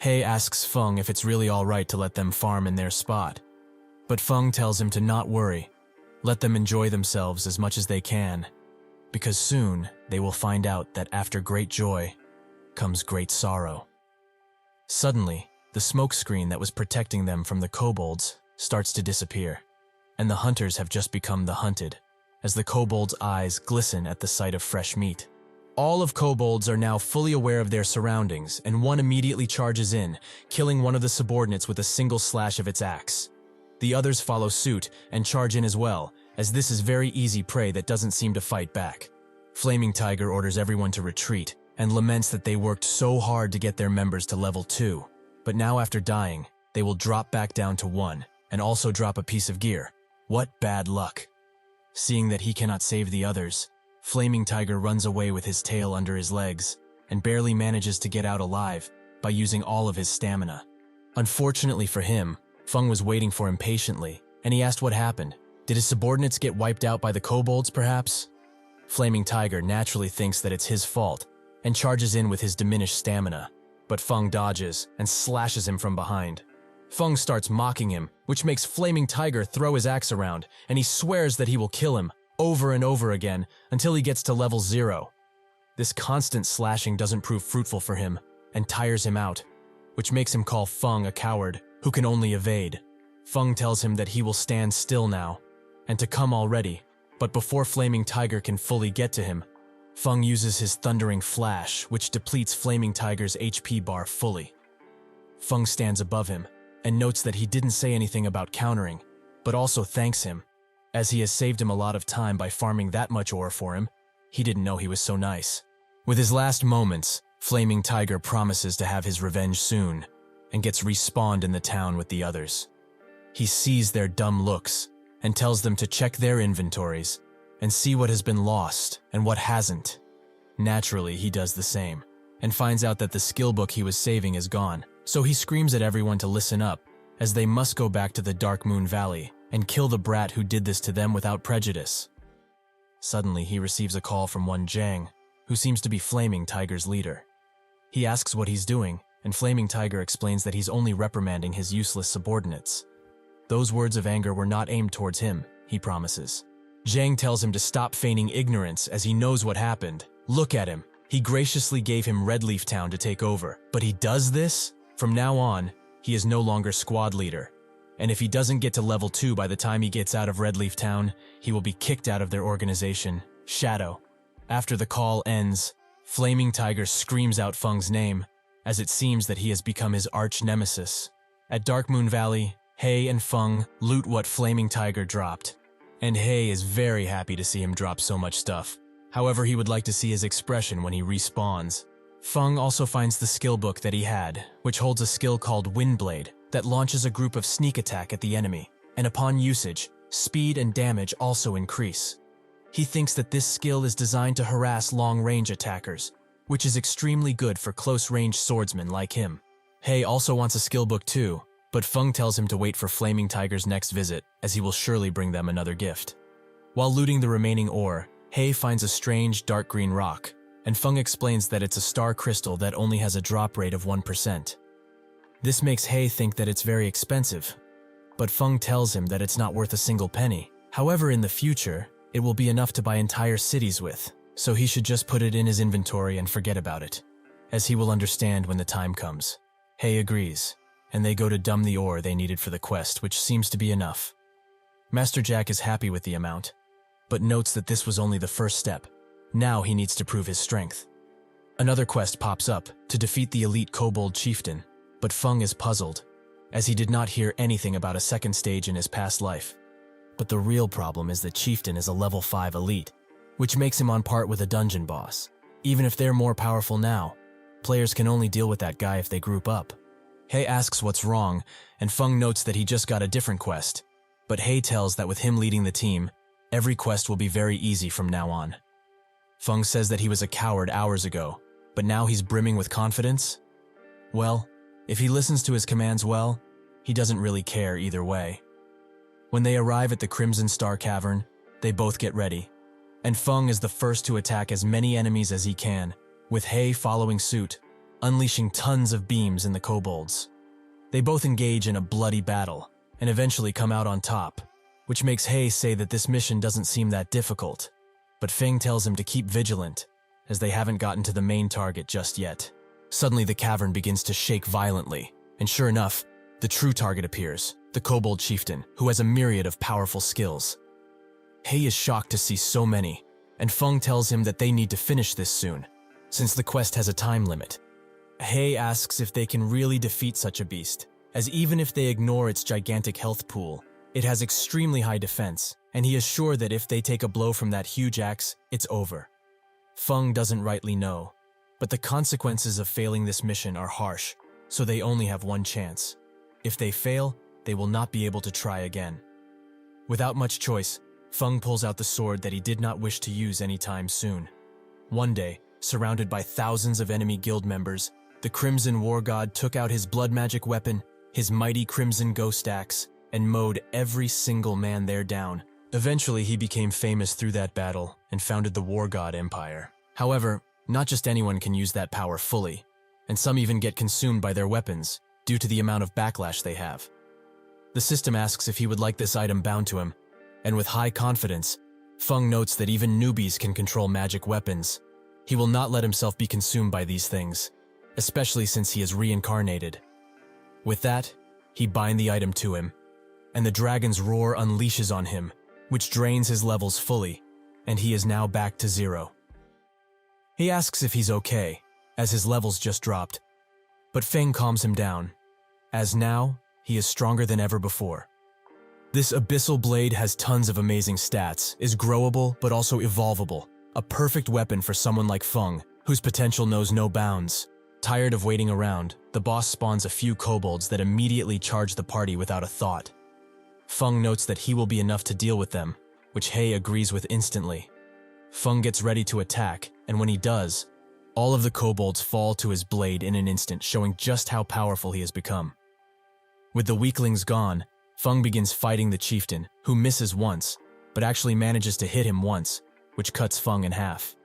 He asks Feng if it's really alright to let them farm in their spot. But Feng tells him to not worry, let them enjoy themselves as much as they can, because soon they will find out that after great joy comes great sorrow. Suddenly, the smoke screen that was protecting them from the kobolds starts to disappear, and the hunters have just become the hunted, as the kobolds' eyes glisten at the sight of fresh meat. All of kobolds are now fully aware of their surroundings, and one immediately charges in, killing one of the subordinates with a single slash of its axe. The others follow suit and charge in as well, as this is very easy prey that doesn't seem to fight back. Flaming Tiger orders everyone to retreat, and laments that they worked so hard to get their members to level 2, but now after dying, they will drop back down to 1, and also drop a piece of gear. What bad luck! Seeing that he cannot save the others, Flaming Tiger runs away with his tail under his legs, and barely manages to get out alive by using all of his stamina. Unfortunately for him, Feng was waiting for him patiently, and he asked what happened. Did his subordinates get wiped out by the kobolds, perhaps? Flaming Tiger naturally thinks that it's his fault, and charges in with his diminished stamina, but Feng dodges and slashes him from behind. Feng starts mocking him, which makes Flaming Tiger throw his axe around, and he swears that he will kill him, over and over again, until he gets to level 0. This constant slashing doesn't prove fruitful for him, and tires him out, which makes him call Feng a coward, who can only evade. Feng tells him that he will stand still now, and to come already, but before Flaming Tiger can fully get to him, Feng uses his Thundering Flash, which depletes Flaming Tiger's HP bar fully. Feng stands above him, and notes that he didn't say anything about countering, but also thanks him, as he has saved him a lot of time by farming that much ore for him. He didn't know he was so nice. With his last moments, Flaming Tiger promises to have his revenge soon, and gets respawned in the town with the others. He sees their dumb looks, and tells them to check their inventories, and see what has been lost and what hasn't. Naturally, he does the same, and finds out that the skill book he was saving is gone, so he screams at everyone to listen up, as they must go back to the Dark Moon Valley, and kill the brat who did this to them without prejudice. Suddenly, he receives a call from one Zhang, who seems to be Flaming Tiger's leader. He asks what he's doing, and Flaming Tiger explains that he's only reprimanding his useless subordinates. Those words of anger were not aimed towards him, he promises. Zhang tells him to stop feigning ignorance as he knows what happened. Look at him. He graciously gave him Redleaf Town to take over. But he does this? From now on, he is no longer squad leader. And if he doesn't get to level 2 by the time he gets out of Redleaf Town, he will be kicked out of their organization, Shadow. After the call ends, Flaming Tiger screams out Feng's name, as it seems that he has become his arch-nemesis. At Dark Moon Valley, He and Feng loot what Flaming Tiger dropped, and He is very happy to see him drop so much stuff. However, he would like to see his expression when he respawns. Feng also finds the skill book that he had, which holds a skill called Windblade, that launches a group of sneak attack at the enemy, and upon usage, speed and damage also increase. He thinks that this skill is designed to harass long-range attackers, which is extremely good for close-range swordsmen like him. He also wants a skill book too, but Feng tells him to wait for Flaming Tiger's next visit, as he will surely bring them another gift. While looting the remaining ore, He finds a strange dark green rock, and Feng explains that it's a star crystal that only has a drop rate of 1%. This makes He think that it's very expensive, but Feng tells him that it's not worth a single penny. However, in the future, it will be enough to buy entire cities with, so he should just put it in his inventory and forget about it, as he will understand when the time comes. He agrees, and they go to dump the ore they needed for the quest, which seems to be enough. Master Jack is happy with the amount, but notes that this was only the first step. Now he needs to prove his strength. Another quest pops up to defeat the elite kobold chieftain, but Feng is puzzled, as he did not hear anything about a second stage in his past life. But the real problem is that Chieftain is a level 5 elite, which makes him on par with a dungeon boss. Even if they're more powerful now, players can only deal with that guy if they group up. He asks what's wrong, and Feng notes that he just got a different quest, but He tells that with him leading the team, every quest will be very easy from now on. Feng says that he was a coward hours ago, but now he's brimming with confidence? Well, if he listens to his commands well, he doesn't really care either way. When they arrive at the Crimson Star Cavern, they both get ready, and Feng is the first to attack as many enemies as he can, with He following suit, unleashing tons of beams in the kobolds. They both engage in a bloody battle, and eventually come out on top, which makes He say that this mission doesn't seem that difficult, but Feng tells him to keep vigilant, as they haven't gotten to the main target just yet. Suddenly the cavern begins to shake violently, and sure enough, the true target appears, the kobold chieftain, who has a myriad of powerful skills. He is shocked to see so many, and Feng tells him that they need to finish this soon, since the quest has a time limit. He asks if they can really defeat such a beast, as even if they ignore its gigantic health pool, it has extremely high defense, and he is sure that if they take a blow from that huge axe, it's over. Feng doesn't rightly know, but the consequences of failing this mission are harsh, so they only have one chance. If they fail, they will not be able to try again. Without much choice, Feng pulls out the sword that he did not wish to use anytime soon. One day, surrounded by thousands of enemy guild members, the Crimson SwordGod took out his blood magic weapon, his mighty Crimson Ghost Axe, and mowed every single man there down. Eventually, he became famous through that battle and founded the SwordGod Empire. However, not just anyone can use that power fully, and some even get consumed by their weapons due to the amount of backlash they have. The system asks if he would like this item bound to him, and with high confidence, Feng notes that even newbies can control magic weapons. He will not let himself be consumed by these things, especially since he is reincarnated. With that, he binds the item to him, and the dragon's roar unleashes on him, which drains his levels fully, and he is now back to 0. He asks if he's okay, as his levels just dropped, but Feng calms him down, as now he is stronger than ever before. This abyssal blade has tons of amazing stats, is growable but also evolvable, a perfect weapon for someone like Feng, whose potential knows no bounds. Tired of waiting around, the boss spawns a few kobolds that immediately charge the party without a thought. Feng notes that he will be enough to deal with them, which He agrees with instantly. Feng gets ready to attack, and when he does, all of the kobolds fall to his blade in an instant, showing just how powerful he has become. With the weaklings gone, Feng begins fighting the chieftain, who misses once, but actually manages to hit him once, which cuts Feng in half.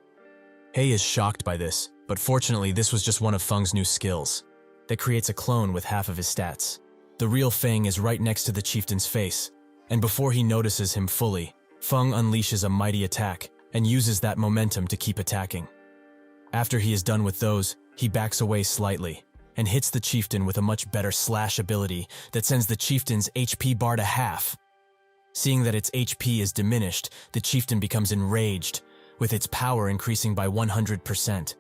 He is shocked by this, but fortunately this was just one of Feng's new skills that creates a clone with half of his stats. The real Feng is right next to the chieftain's face, and before he notices him fully, Feng unleashes a mighty attack and uses that momentum to keep attacking. After he is done with those, he backs away slightly and hits the chieftain with a much better slash ability that sends the chieftain's HP bar to half. Seeing that its HP is diminished, the chieftain becomes enraged, with its power increasing by 100%.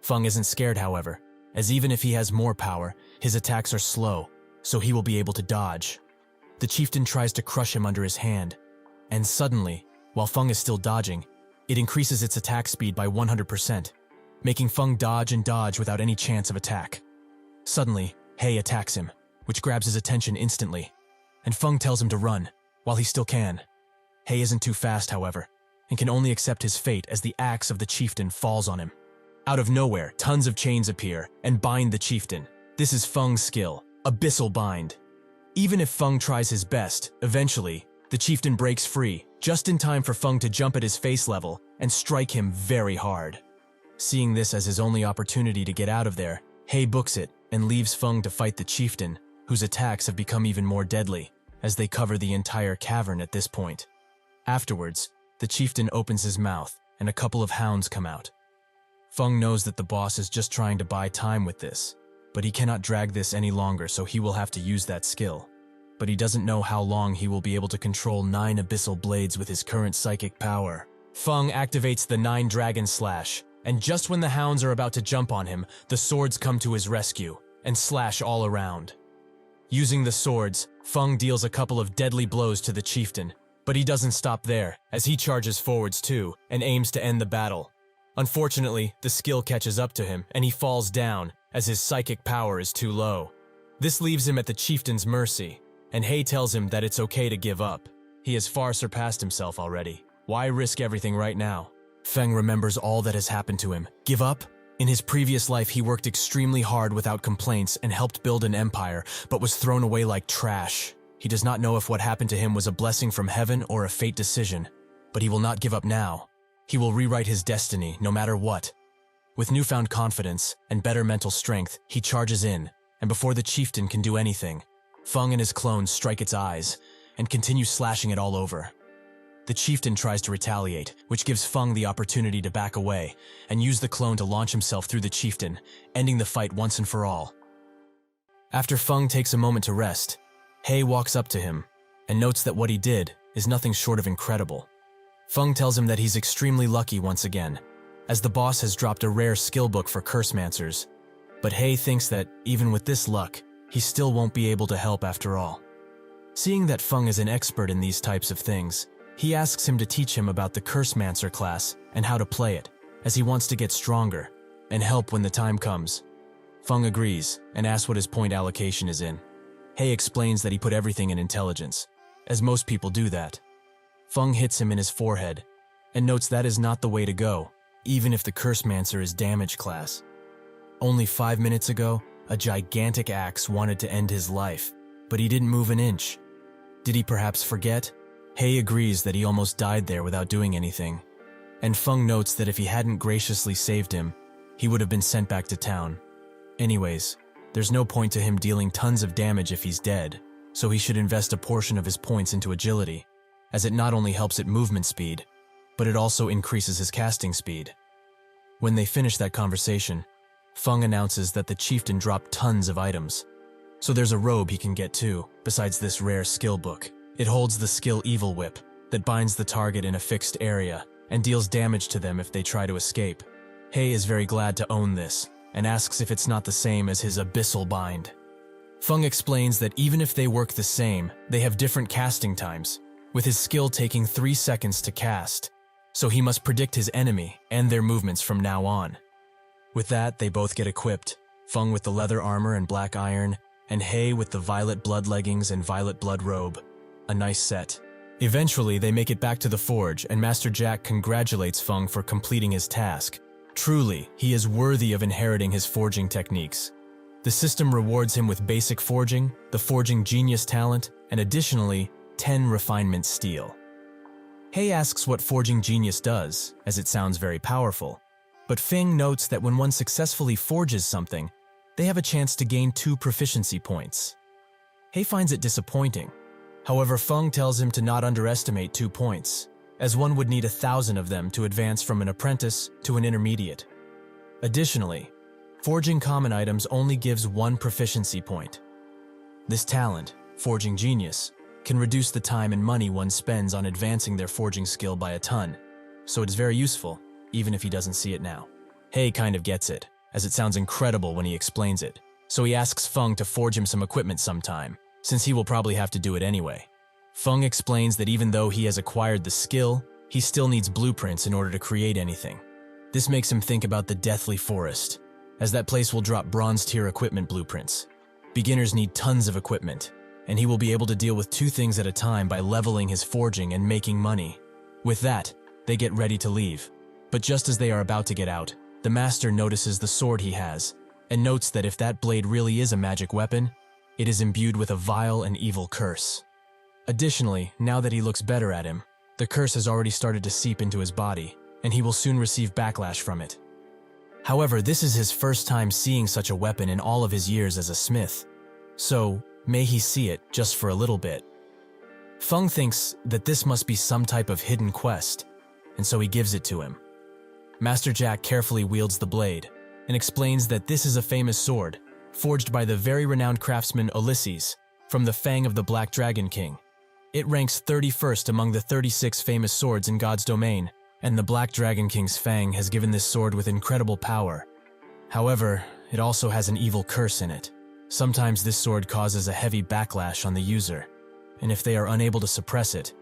Feng isn't scared, however, as even if he has more power, his attacks are slow, so he will be able to dodge. The chieftain tries to crush him under his hand, and suddenly, while Feng is still dodging, it increases its attack speed by 100%, making Feng dodge and dodge without any chance of attack. Suddenly, He attacks him, which grabs his attention instantly, and Feng tells him to run, while he still can. He isn't too fast, however, and can only accept his fate as the axe of the chieftain falls on him. Out of nowhere, tons of chains appear and bind the chieftain. This is Feng's skill, Abyssal Bind. Even if Feng tries his best, eventually, the chieftain breaks free, just in time for Feng to jump at his face level and strike him very hard. Seeing this as his only opportunity to get out of there, He books it and leaves Feng to fight the chieftain, whose attacks have become even more deadly, as they cover the entire cavern at this point. Afterwards, the chieftain opens his mouth, and a couple of hounds come out. Feng knows that the boss is just trying to buy time with this, but he cannot drag this any longer, so he will have to use that skill. But he doesn't know how long he will be able to control 9 abyssal blades with his current psychic power. Feng activates the 9 Dragon Slash, and just when the hounds are about to jump on him, the swords come to his rescue and slash all around. Using the swords, Feng deals a couple of deadly blows to the chieftain, but he doesn't stop there, as he charges forwards too and aims to end the battle. Unfortunately, the skill catches up to him and he falls down, as his psychic power is too low. This leaves him at the chieftain's mercy, and He tells him that it's okay to give up. He has far surpassed himself already. Why risk everything right now? Feng remembers all that has happened to him. Give up? In his previous life, he worked extremely hard without complaints and helped build an empire, but was thrown away like trash. He does not know if what happened to him was a blessing from heaven or a fate decision, but he will not give up now. He will rewrite his destiny, no matter what. With newfound confidence and better mental strength, he charges in, and before the chieftain can do anything, Feng and his clones strike its eyes and continue slashing it all over. The chieftain tries to retaliate, which gives Feng the opportunity to back away and use the clone to launch himself through the chieftain, ending the fight once and for all. After Feng takes a moment to rest, He walks up to him and notes that what he did is nothing short of incredible. Feng tells him that he's extremely lucky once again, as the boss has dropped a rare skill book for cursemancers, but He thinks that, even with this luck, he still won't be able to help after all. Seeing that Feng is an expert in these types of things, he asks him to teach him about the Cursemancer class and how to play it, as he wants to get stronger and help when the time comes. Feng agrees and asks what his point allocation is in. He explains that he put everything in intelligence, as most people do that. Feng hits him in his forehead and notes that is not the way to go, even if the Cursemancer is damage class. Only 5 minutes ago, a gigantic axe wanted to end his life, but he didn't move an inch. Did he perhaps forget? He agrees that he almost died there without doing anything, and Feng notes that if he hadn't graciously saved him, he would have been sent back to town. Anyways, there's no point to him dealing tons of damage if he's dead, so he should invest a portion of his points into agility, as it not only helps at movement speed, but it also increases his casting speed. When they finish that conversation, Feng announces that the chieftain dropped tons of items. So there's a robe he can get too, besides this rare skill book. It holds the skill Evil Whip that binds the target in a fixed area and deals damage to them if they try to escape. He is very glad to own this and asks if it's not the same as his Abyssal Bind. Feng explains that even if they work the same, they have different casting times, with his skill taking 3 seconds to cast, so he must predict his enemy and their movements from now on. With that, they both get equipped, Feng with the leather armor and black iron, and He with the violet blood leggings and violet blood robe. A nice set. Eventually, they make it back to the forge, and Master Jack congratulates Feng for completing his task. Truly, he is worthy of inheriting his forging techniques. The system rewards him with basic forging, the forging genius talent, and additionally, 10 refinement steel. He asks what forging genius does, as it sounds very powerful, but Feng notes that when one successfully forges something, they have a chance to gain 2 proficiency points. He finds it disappointing. However, Feng tells him to not underestimate 2 points, as one would need 1,000 of them to advance from an apprentice to an intermediate. Additionally, forging common items only gives 1 proficiency point. This talent, Forging Genius, can reduce the time and money one spends on advancing their forging skill by a ton, so it is very useful, even if he doesn't see it now. He kind of gets it, as it sounds incredible when he explains it, so he asks Feng to forge him some equipment sometime, since he will probably have to do it anyway. Feng explains that even though he has acquired the skill, he still needs blueprints in order to create anything. This makes him think about the Deathly Forest, as that place will drop bronze-tier equipment blueprints. Beginners need tons of equipment, and he will be able to deal with 2 things at a time by leveling his forging and making money. With that, they get ready to leave. But just as they are about to get out, the master notices the sword he has, and notes that if that blade really is a magic weapon, it is imbued with a vile and evil curse. Additionally, now that he looks better at him, the curse has already started to seep into his body, and he will soon receive backlash from it. However, this is his first time seeing such a weapon in all of his years as a smith, so may he see it just for a little bit. Feng thinks that this must be some type of hidden quest, and so he gives it to him. Master Jack carefully wields the blade, and explains that this is a famous sword, forged by the very renowned craftsman Eleceed, from the fang of the Black Dragon King. It ranks 31st among the 36 famous swords in God's domain, and the Black Dragon King's fang has given this sword with incredible power. However, it also has an evil curse in it. Sometimes this sword causes a heavy backlash on the user, and if they are unable to suppress it,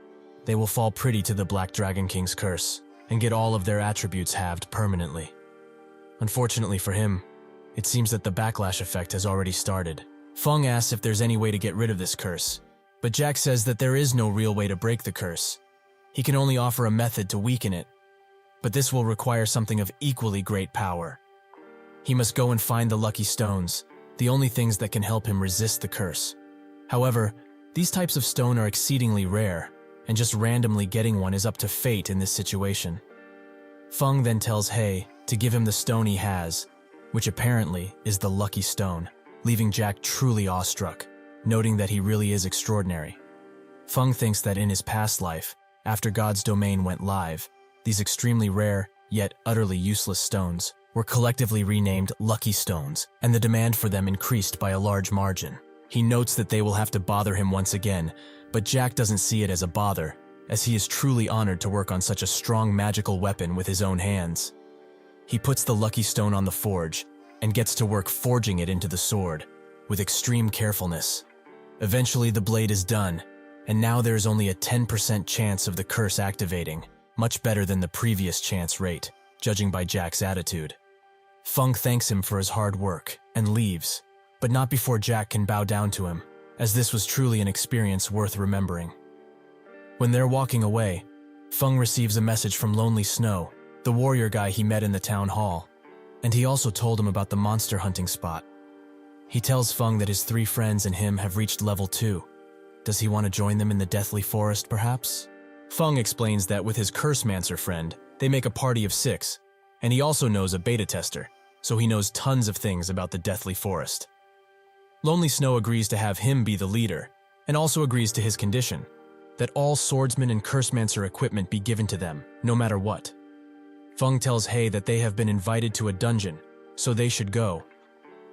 they will fall prey to the Black Dragon King's curse, and get all of their attributes halved permanently. Unfortunately for him, it seems that the backlash effect has already started. Feng asks if there's any way to get rid of this curse, but Jack says that there is no real way to break the curse. He can only offer a method to weaken it, but this will require something of equally great power. He must go and find the lucky stones, the only things that can help him resist the curse. However, these types of stone are exceedingly rare, and just randomly getting one is up to fate in this situation. Feng then tells He to give him the stone he has, which apparently is the lucky stone, leaving Jack truly awestruck, noting that he really is extraordinary. Feng thinks that in his past life, after God's domain went live, these extremely rare, yet utterly useless stones were collectively renamed Lucky Stones, and the demand for them increased by a large margin. He notes that they will have to bother him once again, but Jack doesn't see it as a bother, as he is truly honored to work on such a strong magical weapon with his own hands. He puts the Lucky Stone on the forge, and gets to work forging it into the sword, with extreme carefulness. Eventually the blade is done, and now there is only a 10% chance of the curse activating, much better than the previous chance rate, judging by Jack's attitude. Feng thanks him for his hard work, and leaves, but not before Jack can bow down to him, as this was truly an experience worth remembering. When they're walking away, Feng receives a message from Lonely Snow, the warrior guy he met in the town hall, and he also told him about the monster hunting spot. He tells Feng that his 3 friends and him have reached level 2. Does he want to join them in the Deathly Forest, perhaps? Feng explains that with his Cursemancer friend, they make a party of 6, and he also knows a beta tester, so he knows tons of things about the Deathly Forest. Lonely Snow agrees to have him be the leader, and also agrees to his condition, that all swordsman and Cursemancer equipment be given to them, no matter what. Feng tells He that they have been invited to a dungeon, so they should go.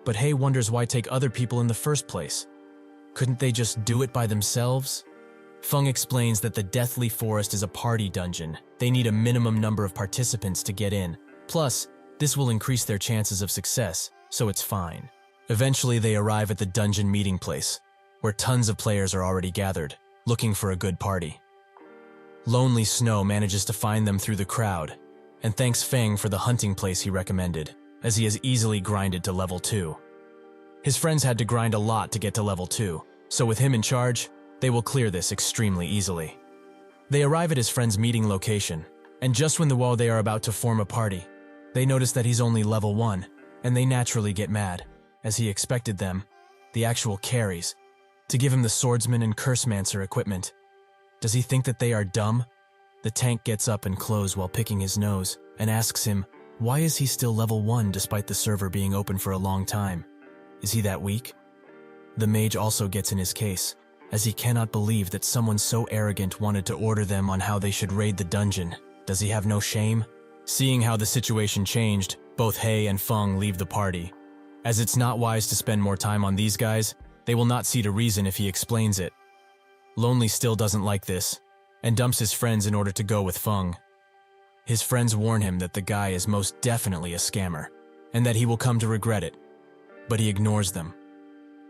But He wonders why take other people in the first place. Couldn't they just do it by themselves? Feng explains that the Deathly Forest is a party dungeon. They need a minimum number of participants to get in. Plus, this will increase their chances of success, so it's fine. Eventually they arrive at the dungeon meeting place, where tons of players are already gathered, looking for a good party. Lonely Snow manages to find them through the crowd, and thanks Feng for the hunting place he recommended, as he has easily grinded to level 2. His friends had to grind a lot to get to level 2, so with him in charge, they will clear this extremely easily. They arrive at his friend's meeting location, and just when they are about to form a party, they notice that he's only level 1, and they naturally get mad, as he expected them, the actual carries, to give him the swordsman and Cursemancer equipment. Does he think that they are dumb? The tank gets up and closes while picking his nose, and asks him, why is he still level 1 despite the server being open for a long time? Is he that weak? The mage also gets in his case, as he cannot believe that someone so arrogant wanted to order them on how they should raid the dungeon. Does he have no shame? Seeing how the situation changed, both He and Feng leave the party. As it's not wise to spend more time on these guys, they will not see the reason if he explains it. Lonely still doesn't like this, and dumps his friends in order to go with Feng. His friends warn him that the guy is most definitely a scammer, and that he will come to regret it, but he ignores them.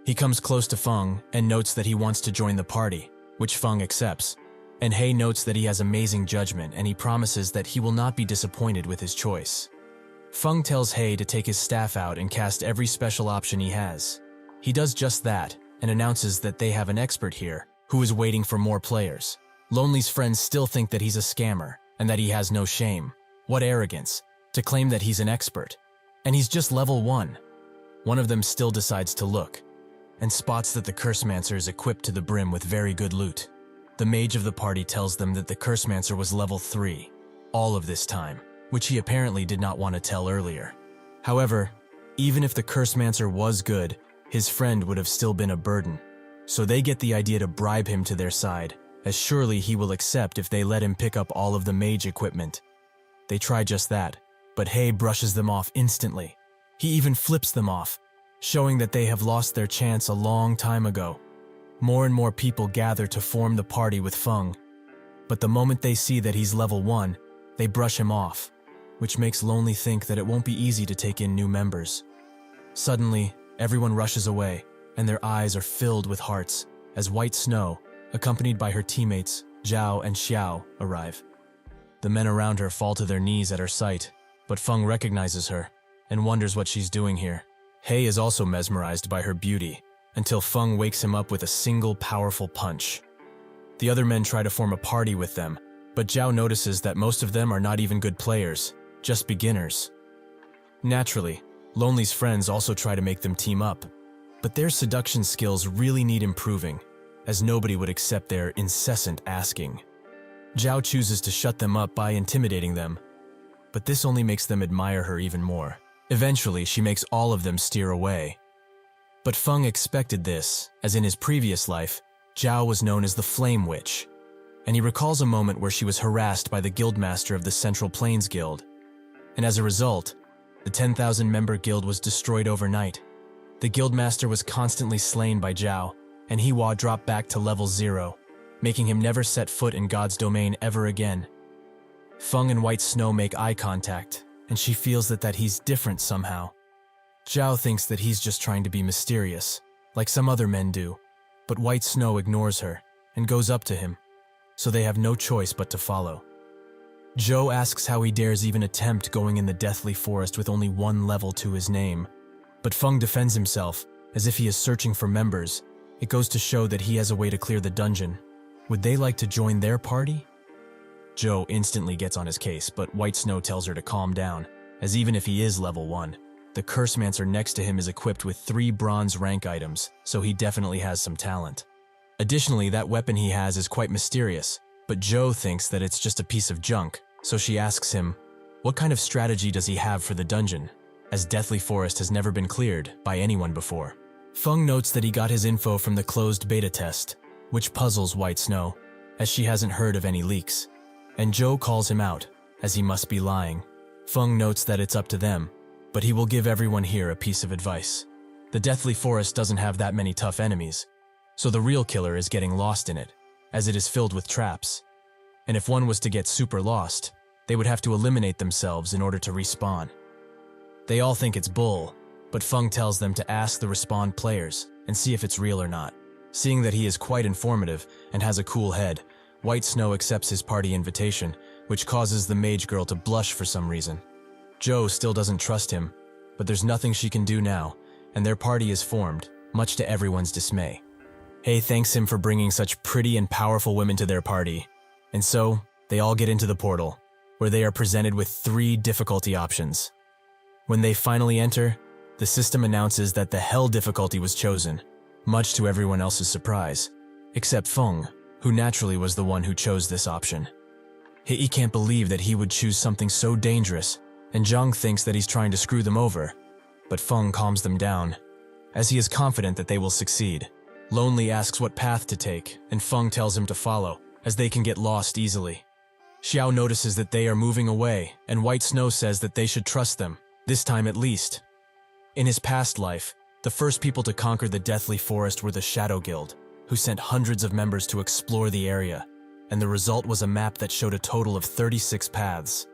He comes close to Feng and notes that he wants to join the party, which Feng accepts, and He notes that he has amazing judgment and he promises that he will not be disappointed with his choice. Feng tells He to take his staff out and cast every special option he has. He does just that and announces that they have an expert here who is waiting for more players. Lonely's friends still think that he's a scammer and that he has no shame. What arrogance, to claim that he's an expert. And he's just level 1. One of them still decides to look, and spots that the Cursemancer is equipped to the brim with very good loot. The mage of the party tells them that the Cursemancer was level 3, all of this time, which he apparently did not want to tell earlier. However, even if the Cursemancer was good, his friend would have still been a burden, so they get the idea to bribe him to their side, as surely he will accept if they let him pick up all of the mage equipment. They try just that, but He brushes them off instantly. He even flips them off, showing that they have lost their chance a long time ago. More and more people gather to form the party with Feng, but the moment they see that he's level 1, they brush him off, which makes Lonely think that it won't be easy to take in new members. Suddenly, everyone rushes away, and their eyes are filled with hearts, as White Snow, accompanied by her teammates, Zhao and Xiao, arrive. The men around her fall to their knees at her sight, but Feng recognizes her, and wonders what she's doing here. He is also mesmerized by her beauty, until Feng wakes him up with a single powerful punch. The other men try to form a party with them, but Zhao notices that most of them are not even good players, just beginners. Naturally, Lonely's friends also try to make them team up, but their seduction skills really need improving, as nobody would accept their incessant asking. Zhao chooses to shut them up by intimidating them, but this only makes them admire her even more. Eventually, she makes all of them steer away. But Feng expected this, as in his previous life, Zhao was known as the Flame Witch, and he recalls a moment where she was harassed by the guildmaster of the Central Plains Guild, and as a result, the 10,000-member guild was destroyed overnight. The guildmaster was constantly slain by Zhao, and Hiwa dropped back to level 0, making him never set foot in God's domain ever again. Feng and White Snow make eye contact, and she feels that he's different somehow. Zhao thinks that he's just trying to be mysterious, like some other men do, but White Snow ignores her and goes up to him, so they have no choice but to follow. Zhou asks how he dares even attempt going in the deathly forest with only one level to his name, but Feng defends himself as if he is searching for members. It goes to show that he has a way to clear the dungeon. Would they like to join their party? Zhou instantly gets on his case, but White Snow tells her to calm down, as even if he is level 1, the Cursemancer next to him is equipped with 3 bronze rank items, so he definitely has some talent. Additionally, that weapon he has is quite mysterious, but Zhou thinks that it's just a piece of junk, so she asks him, what kind of strategy does he have for the dungeon, as Deathly Forest has never been cleared by anyone before. Feng notes that he got his info from the closed beta test, which puzzles White Snow, as she hasn't heard of any leaks, and Zhou calls him out, as he must be lying. Feng notes that it's up to them, but he will give everyone here a piece of advice. The Deathly Forest doesn't have that many tough enemies, so the real killer is getting lost in it, as it is filled with traps. And if one was to get super lost, they would have to eliminate themselves in order to respawn. They all think it's bull, but Feng tells them to ask the respawn players and see if it's real or not. Seeing that he is quite informative and has a cool head, White Snow accepts his party invitation, which causes the mage girl to blush for some reason. Zhou still doesn't trust him, but there's nothing she can do now, and their party is formed, much to everyone's dismay. Hei thanks him for bringing such pretty and powerful women to their party, and so they all get into the portal, where they are presented with 3 difficulty options. When they finally enter, the system announces that the Hell difficulty was chosen, much to everyone else's surprise, except Feng, who naturally was the one who chose this option. Hei can't believe that he would choose something so dangerous, and Zhang thinks that he's trying to screw them over, but Feng calms them down, as he is confident that they will succeed. Lonely asks what path to take, and Feng tells him to follow, as they can get lost easily. Xiao notices that they are moving away, and White Snow says that they should trust them, this time at least. In his past life, the first people to conquer the Deathly Forest were the Shadow Guild, who sent hundreds of members to explore the area, and the result was a map that showed a total of 36 paths,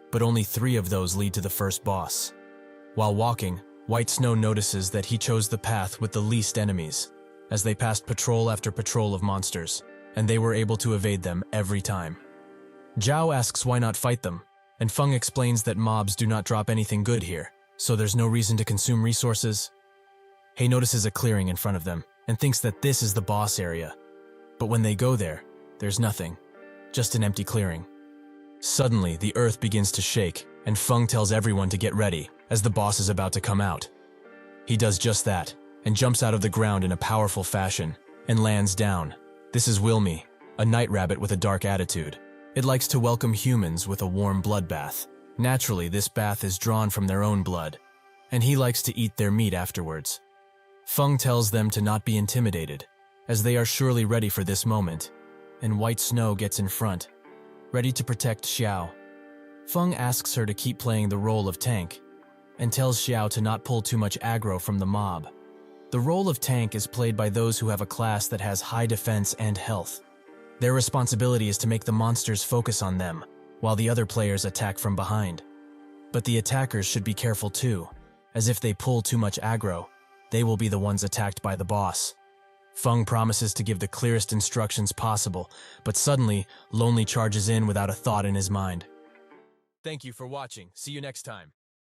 but only 3 of those lead to the first boss. While walking, White Snow notices that he chose the path with the least enemies, as they passed patrol after patrol of monsters, and they were able to evade them every time. Zhao asks why not fight them, and Feng explains that mobs do not drop anything good here, so there's no reason to consume resources. Hei notices a clearing in front of them, and thinks that this is the boss area. But when they go there, there's nothing, just an empty clearing. Suddenly, the earth begins to shake, and Feng tells everyone to get ready, as the boss is about to come out. He does just that, and jumps out of the ground in a powerful fashion, and lands down. This is Wilmy, a night rabbit with a dark attitude. It likes to welcome humans with a warm bloodbath. Naturally, this bath is drawn from their own blood, and he likes to eat their meat afterwards. Feng tells them to not be intimidated, as they are surely ready for this moment, and White Snow gets in front, ready to protect Xiao. Feng asks her to keep playing the role of tank, and tells Xiao to not pull too much aggro from the mob. The role of tank is played by those who have a class that has high defense and health. Their responsibility is to make the monsters focus on them, while the other players attack from behind. But the attackers should be careful too, as if they pull too much aggro, they will be the ones attacked by the boss. Feng promises to give the clearest instructions possible, but suddenly, Lonely charges in without a thought in his mind. Thank you for watching. See you next time.